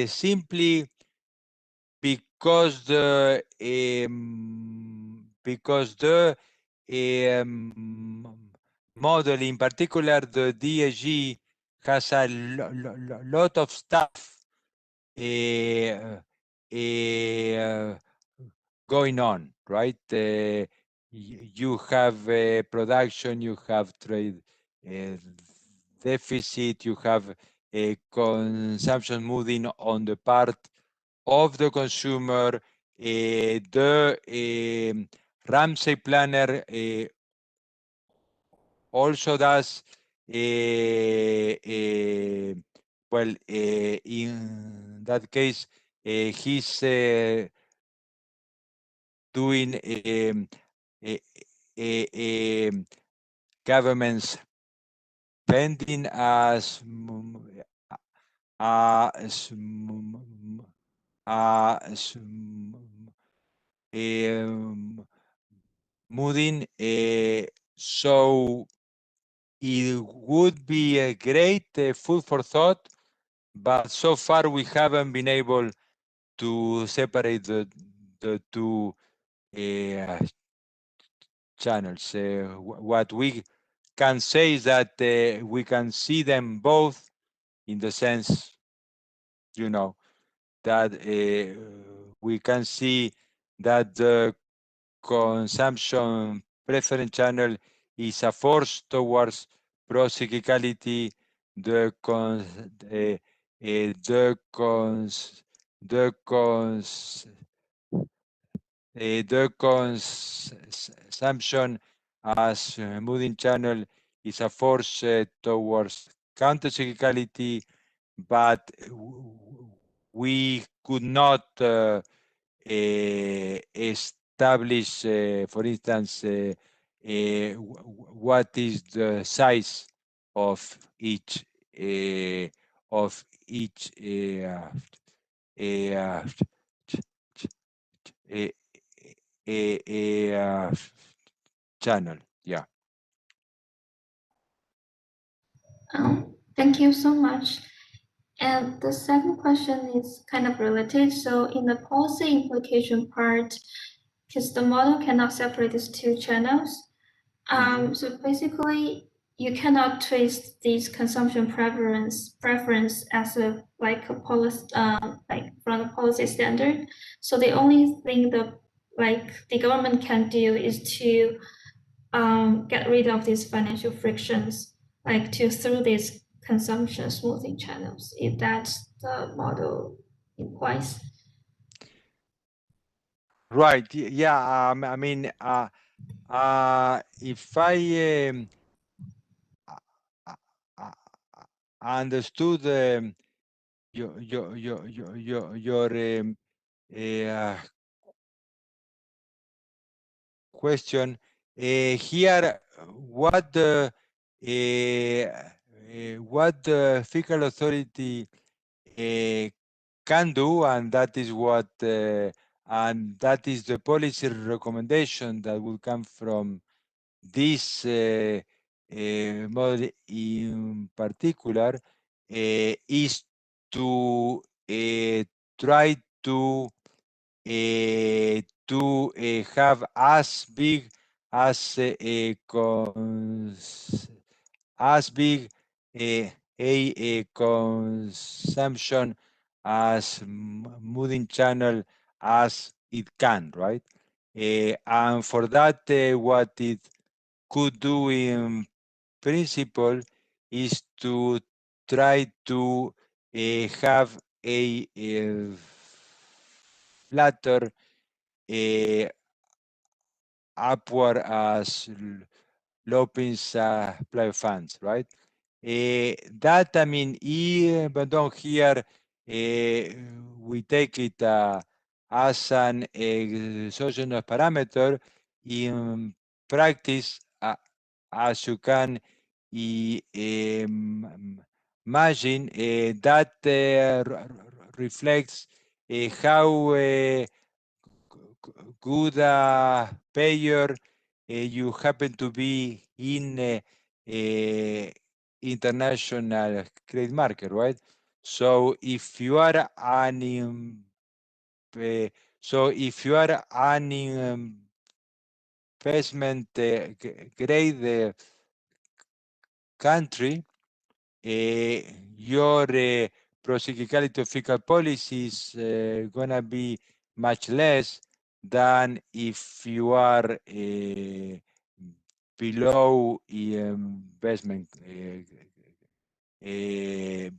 simply because the model, in particular the DSG, has a lot of stuff going on, right? You have production, you have trade deficit, you have consumption moving on the part of the consumer. The Ramsey planner also does well, in that case, he's doing government spending as moving. So it would be a great food for thought, but so far we haven't been able to separate the two channels. What we can say is that we can see them both in the sense, you know, that we can see that the consumption preference channel is a force towards procyclicality. The cons, the cons, the cons, the consumption as moving channel is a force towards countercyclicality, but we could not establish, for instance, what is the size of each uh, of each uh, uh, channel. Yeah. Thank you so much. And the second question is kind of related. So in the policy implication part, because the model cannot separate these two channels, so basically you cannot trace these consumption preference as a like a policy like from the policy standard. So the only thing the government can do is to get rid of these financial frictions, like through these consumption smoothing channels, if that's the model implies. Right. Yeah. I mean, if I understood your question here, what the fiscal authority can do, and that is what and that is the policy recommendation that will come from this model in particular, is to try to have as big as as big a consumption as moving channel as it can, right? And for that, what it could do in principle is to try to have a flatter upward as sloping supply funds, right? That, I mean, even though here we take it as an exogenous parameter, in practice, as you can imagine, that reflects how good payer you happen to be in international credit market, right? So if you are an so if you are an investment grade country, your procyclicality of fiscal policy is gonna be much less than if you are below investment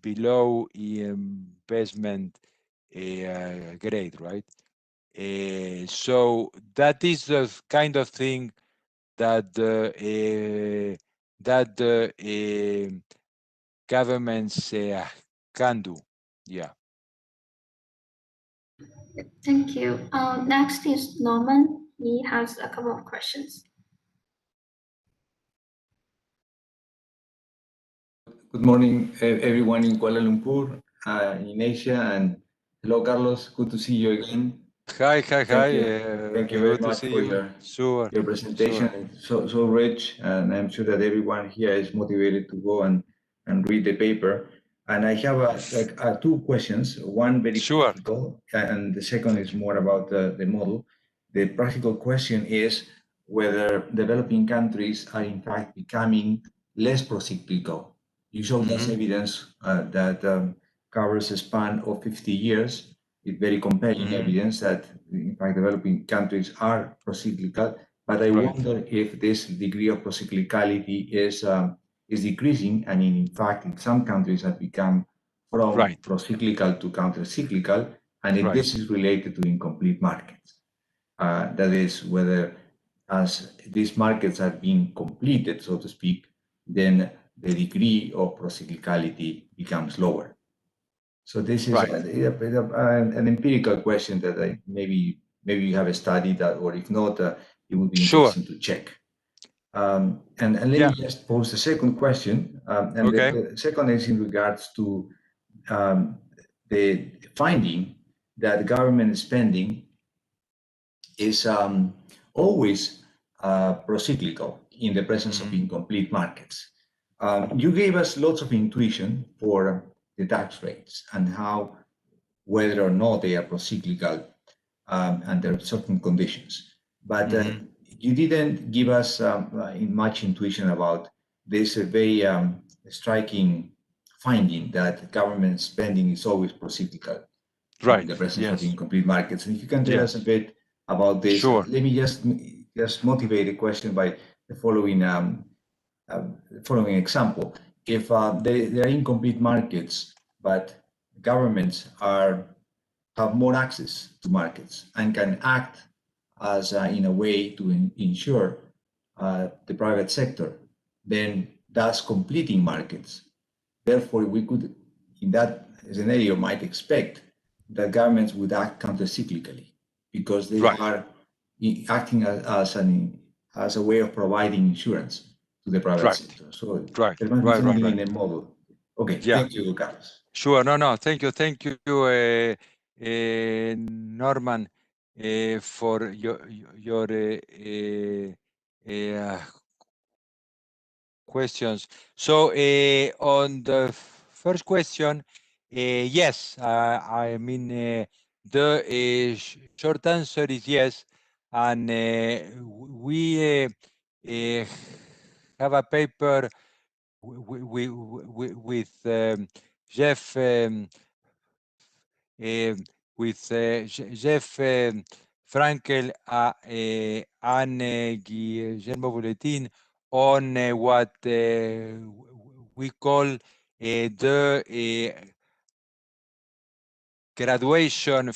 below investment grade, right? So that is the kind of thing that the governments can do. Yeah. Thank you. Next is Norman. He has a couple of questions. Good morning, everyone in Kuala Lumpur, in Asia, and Hello, Carlos. Good to see you again. Hi. Thank you. Thank you very Good to much see for you. Sure. your presentation. It's so rich, and I'm sure that everyone here is motivated to go and read the paper. And I have two questions. One very Sure. practical, and the second is more about the model. The practical question is whether developing countries are in fact becoming less procyclical. You showed us evidence that covers a span of 50 years, with very compelling evidence that, in fact, developing countries are procyclical. But I wonder if this degree of procyclicality is decreasing, and in fact, in some countries have become from procyclical to countercyclical, and if this is related to incomplete markets. That is, whether as these markets are being completed, so to speak, then the degree of procyclicality becomes lower. So this is an empirical question that maybe you have studied that, or if not, it would be interesting to check. And let me just pose the second question. The second is in regards to the finding that government spending is always procyclical in the presence of incomplete markets. You gave us lots of intuition for the tax rates and how, whether or not they are procyclical under certain conditions. But you didn't give us much intuition about this very striking finding that government spending is always procyclical in the presence of incomplete markets. And if you can tell us a bit about this, let me just motivate the question by the following example. If there are incomplete markets, but governments have more access to markets and can act as in a way to ensure the private sector, then that's completing markets. Therefore, we could, in that scenario, might expect that governments would act countercyclically because they are acting as a way of providing insurance to the private sector. So there must be something in the model. Okay, thank you, Carlos. Sure. No. Thank you, Norman, for your questions. So on the first question, yes. I mean, the short answer is yes, and we have a paper with Jeff Jeff Frankel and Guillermo Bulletin on what we call the graduation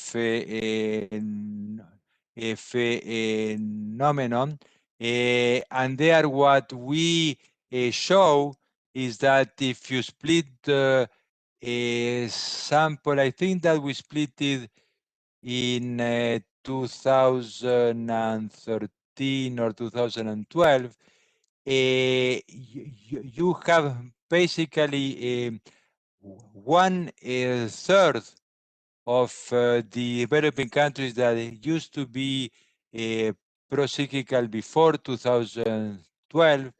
phenomenon. And there what we show is that if you split the sample, I think that we split it in 2013 or 2012, you have basically 1/3 of the developing countries that used to be procyclical before 2012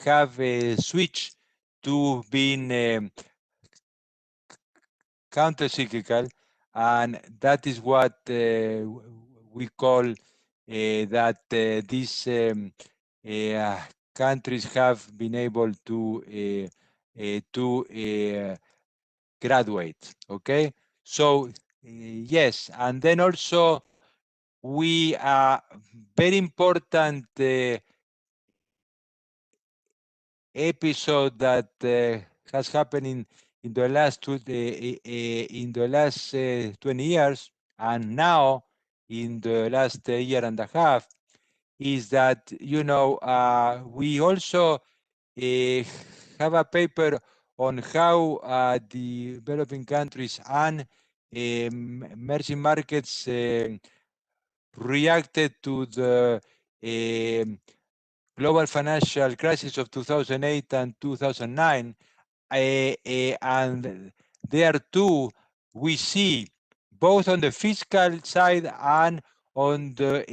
have switched to being countercyclical, and that is what we call that these countries have been able to graduate. Okay, so yes, and then also we are very important episode that has happened in the last 20 years, and now in the last year and a half, is that we also have a paper on how developing countries and emerging markets reacted to the global financial crisis of 2008 and 2009. And there too, we see both on the fiscal side and on the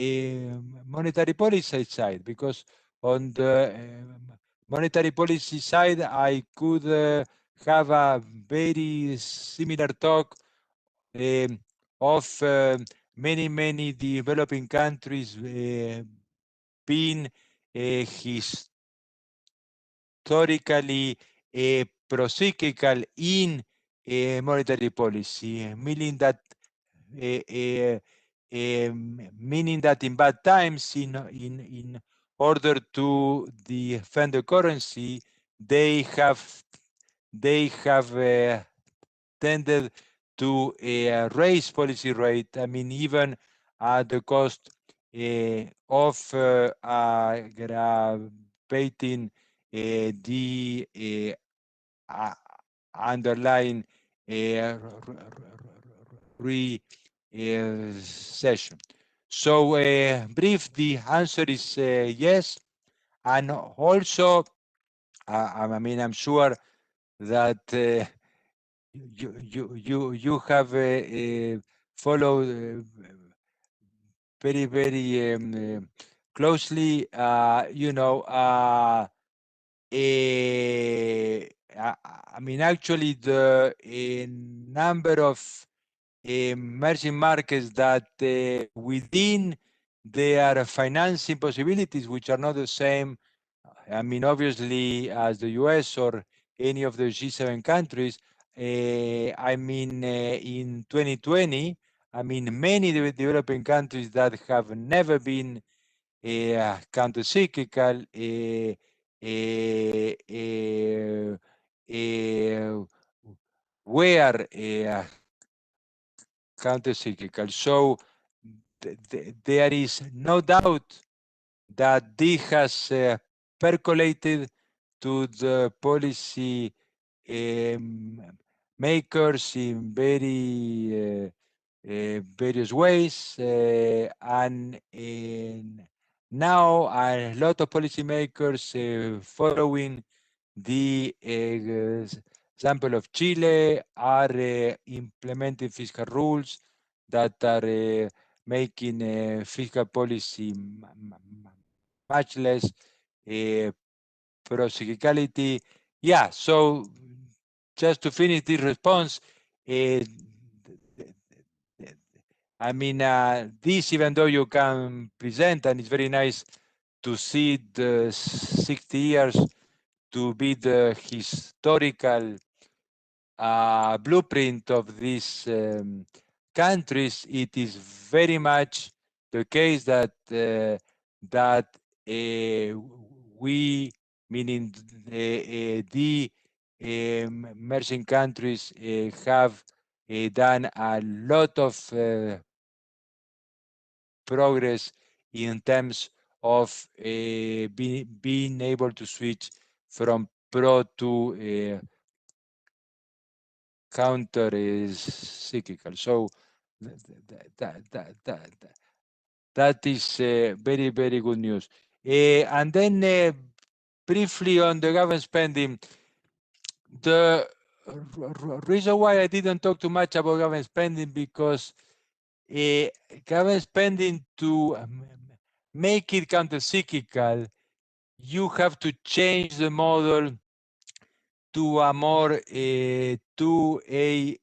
monetary policy side, because on the monetary policy side, I could have a very similar talk of many developing countries being historically procyclical in monetary policy, meaning that in bad times, in order to defend the currency, they have tended to raise policy rate. I mean, even at the cost of aggravating the underlying recession. So, brief, the answer is yes. And also, I mean, I'm sure that you have followed very closely, you know, I mean, actually, the number of emerging markets that within their financing possibilities, which are not the same, I mean, obviously, as the US or any of the G7 countries, I mean, in 2020, I mean, many developing countries that have never been countercyclical were countercyclical. So there is no doubt that this has percolated to the policy makers in very various ways, and now a lot of policymakers following the example of Chile are implementing fiscal rules that are making fiscal policy much less procyclicality. Yeah, so just to finish the response, I mean, this, even though you can present, and it's very nice to see the 60 years to be the historical blueprint of these countries, it is very much the case that we, meaning the emerging countries, have done a lot of progress in terms of being able to switch from pro to counter cyclical. So that is very good news. And then briefly on the government spending, the reason why I didn't talk too much about government spending, because government spending, to make it counter-cyclical, you have to change the model to a more to a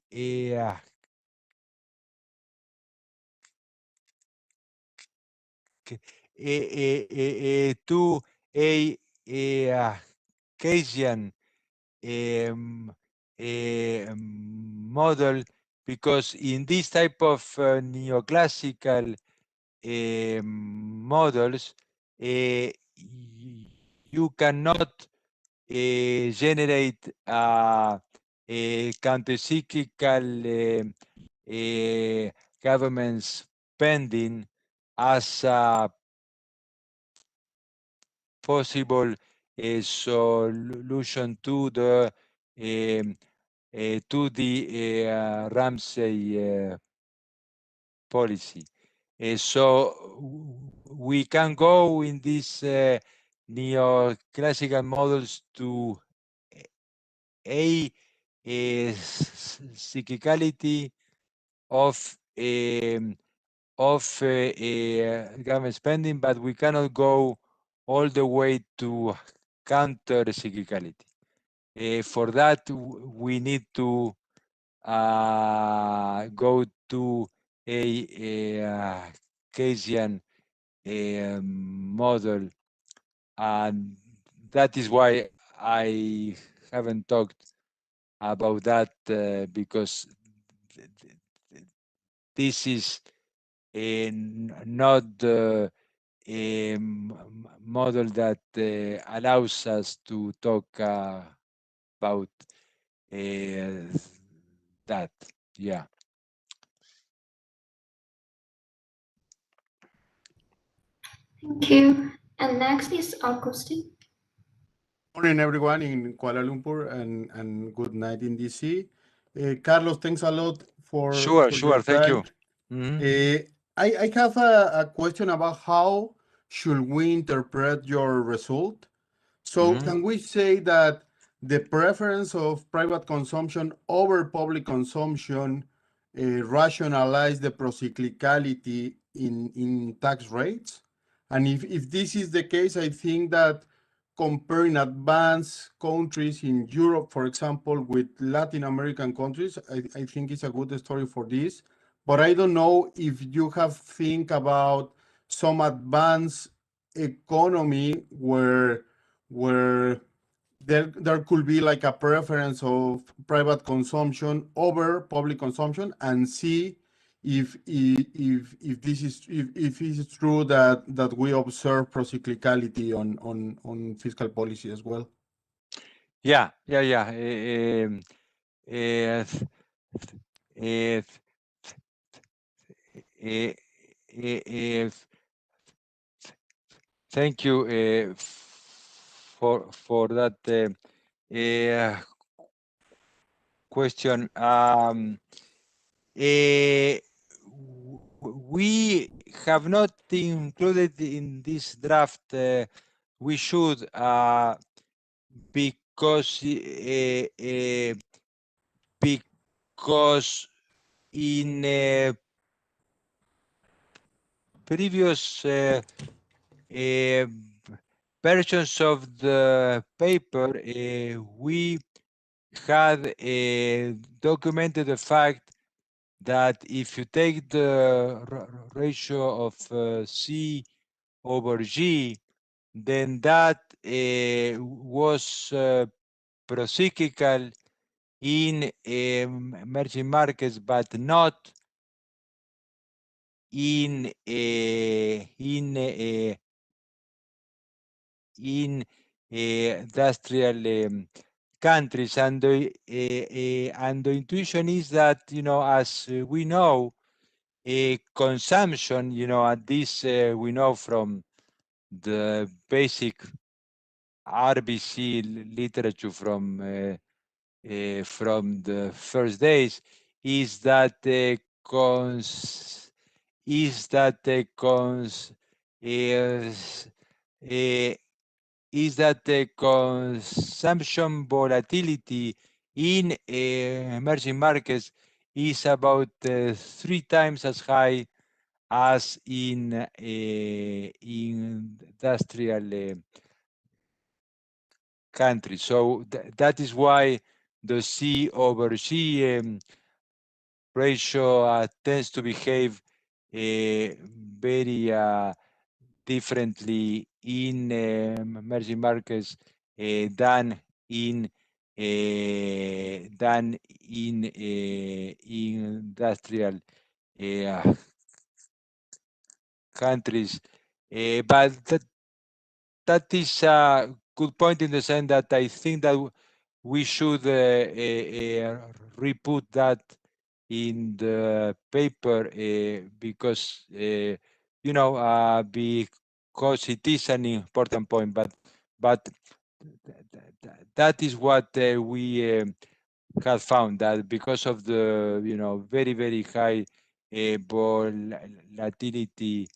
Keynesian model, because in this type of neoclassical models, you cannot generate a counter-cyclical government spending as a possible solution to the Ramsey policy. So we can go in these neoclassical models to a cyclicality of government spending, but we cannot go all the way to counter cyclicality. For that, we need to go to a Keynesian model, and that is why I haven't talked about that because this is not the model that allows us to talk about that. Yeah. Thank you. And next is Augustine. Morning, everyone in Kuala Lumpur, and good night in DC. Carlos, thanks a lot for Sure. your Thank time. you. I have a question about how should we interpret your result. So can we say that the preference of private consumption over public consumption rationalize the procyclicality in tax rates? And if this is the case, I think that comparing advanced countries in Europe, for example, with Latin American countries, I think it's a good story for this. But I don't know if you have think about some advanced economy where there could be like a preference of private consumption over public consumption, and see if this is if it is true that we observe procyclicality on fiscal policy as well. Yeah. Thank you for that question. We have not included in this draft. We should because in previous versions of the paper, we had documented the fact that if you take the ratio of C over G, then that was procyclical in emerging markets, but not in industrial countries. And the intuition is that, as we know, consumption, at this we know from the basic RBC literature from the first days, is that the consumption volatility in emerging markets is about 3 times as high as in industrial countries. So that is why the C over G ratio tends to behave very differently in emerging markets than in industrial countries. But that is a good point in the sense that I think that we should re-put that in the paper because because it is an important point. But that is what we have found, that because of the very high volatility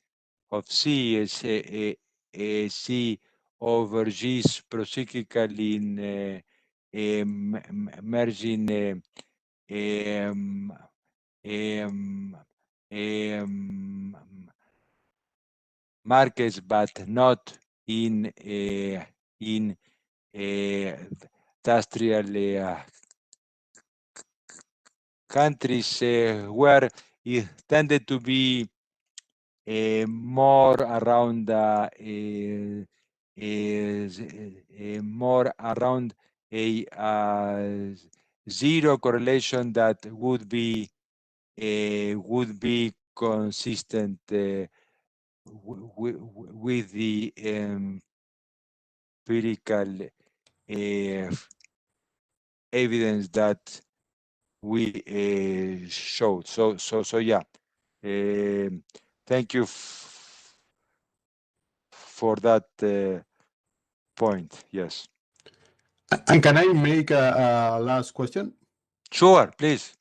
of C, C over G is procyclical in emerging markets, but not in industrial countries where it tended to be more around more around a zero correlation that would be consistent with the empirical evidence that we showed. So yeah. Thank you for that point. Yes. And can I make a last question? Sure, please.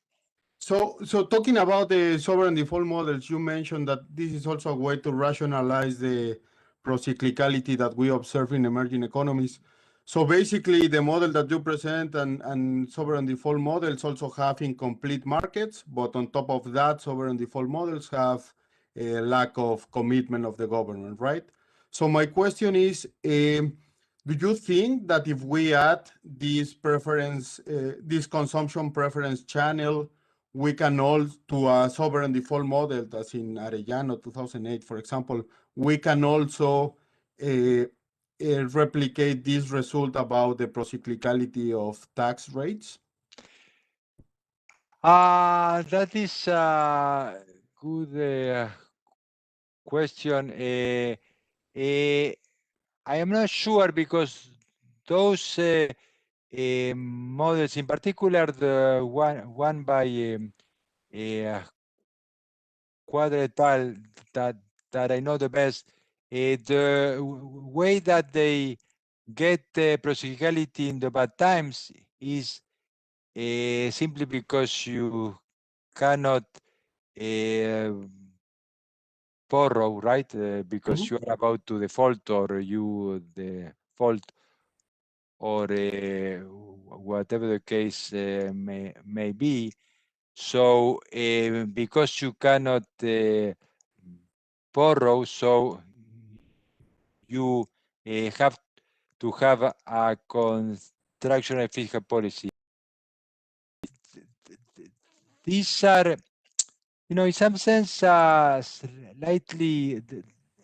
So talking about the sovereign default models, you mentioned that this is also a way to rationalize the procyclicality that we observe in emerging economies. So basically, the model that you present and sovereign default models also have incomplete markets, but on top of that, sovereign default models have a lack of commitment of the government, right? So my question is, do you think that if we add this preference, this consumption preference channel, we can all to a sovereign default model, as in Arellano 2008, for example, we can also replicate this result about the procyclicality of tax rates? That is a good question. I am not sure because those models, in particular the one by Quadretal that I know the best, the way that they get procyclicality in the bad times is simply because you cannot borrow, right? Because you are about to default or you default or whatever the case may be. So because you cannot borrow, so you have to have a contractional fiscal policy. These are, in some sense, slightly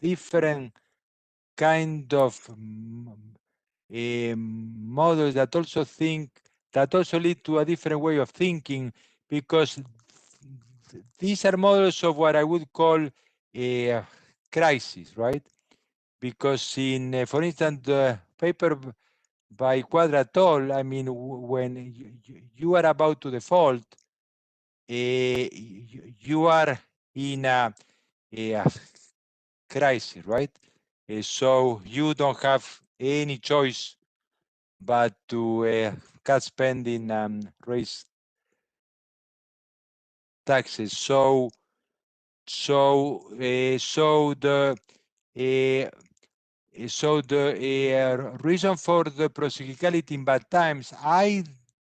different kind of models that also lead to a different way of thinking, because these are models of what I would call a crisis, right? Because in, for instance, the paper by Quadratol, I mean, when you are about to default, you are in a crisis, right? So you don't have any choice but to cut spending and raise taxes. So the reason for the procyclicality in bad times, I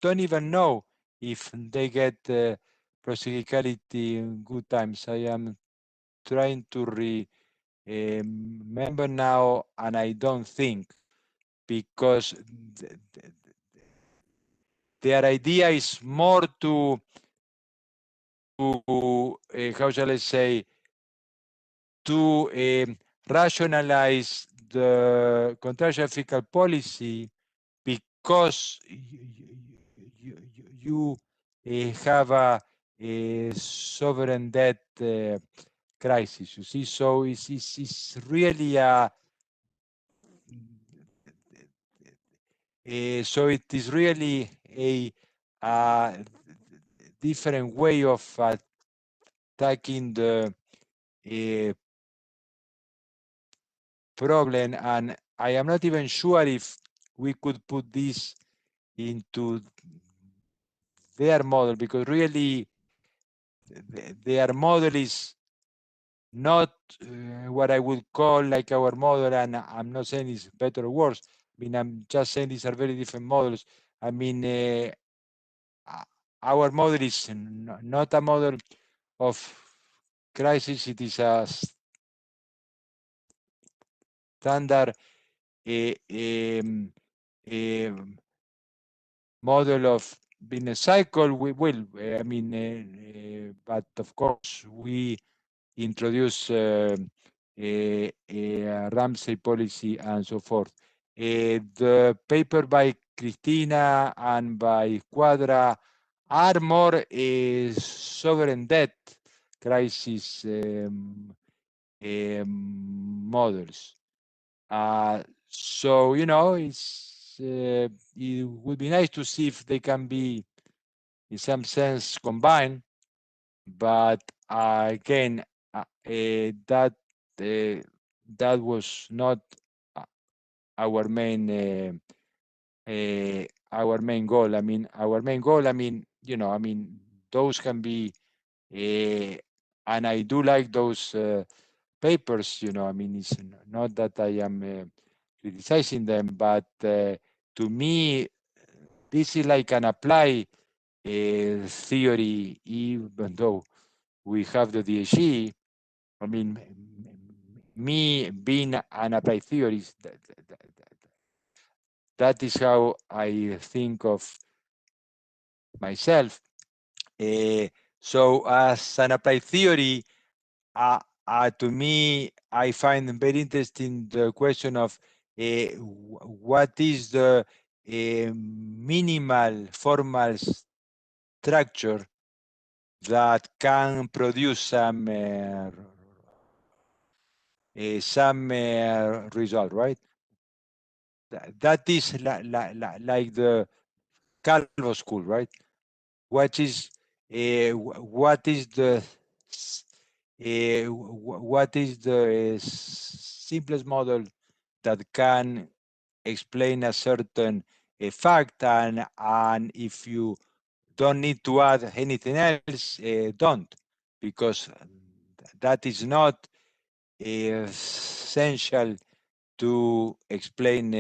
don't even know if they get procyclicality in good times. I am trying to remember now, and I don't think, because their idea is more to how shall I say, to rationalize the contractual fiscal policy, because you have a sovereign debt crisis. You see, so it's really so it is really a different way of attacking the problem, and I am not even sure if we could put this into their model, because really their model is not what I would call like our model, and I'm not saying it's better or worse. I mean, I'm just saying these are very different models. I mean, our model is not a model of crisis. It is a standard model of business cycle. We will, I mean, but of course we introduce Ramsey policy and so forth. The paper by Cristina and by Quadra are more sovereign debt crisis models. So, you know, it would be nice to see if they can be, in some sense, combined. But again, that was not our main goal. I mean, our main goal. I mean, you know, I mean, those can be, and I do like those papers. You know, I mean, it's not that I am criticizing them, but to me, this is like an applied theory, even though we have the DHE. I mean, me being an applied theorist, that is how I think of myself. So as an applied theory, to me, I find very interesting the question of what is the minimal formal structure that can produce some result, right? That is like the Calvo school, right? What is the simplest model that can explain a certain fact, and if you don't need to add anything else, don't, because that is not essential to explain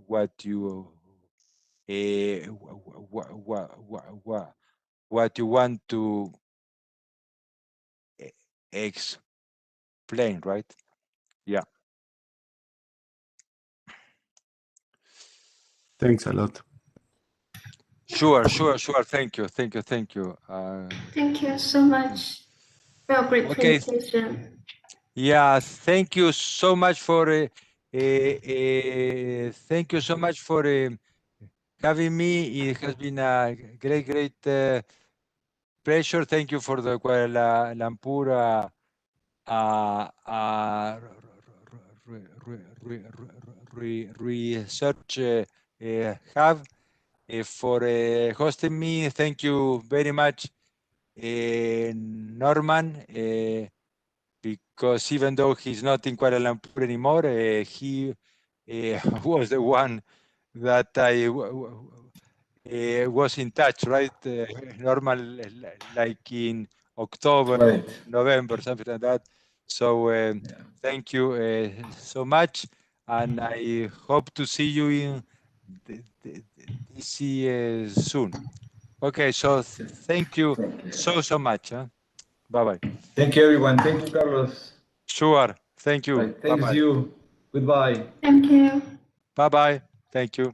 what you what you want to explain, right? Yeah. Thanks a lot. Sure. Thank you. Thank you so much for a great Okay. presentation. Yeah, thank you so much for thank you so much for having me. It has been a great pleasure. Thank you for the Kuala Lumpur research hub for hosting me. Thank you very much, Norman. Because even though he's not in Kuala Lumpur anymore, he was the one that I was in touch, right? Normal, like in October, Right. November, something like that. So thank you so much, and I hope to see you in DC soon. Okay, so thank you Thank you. so much. Bye bye. Thank you, everyone. Thank you, Carlos. Sure. Thank you. Right. Bye Thanks bye. you. Goodbye. Thank you. Bye bye. Thank you.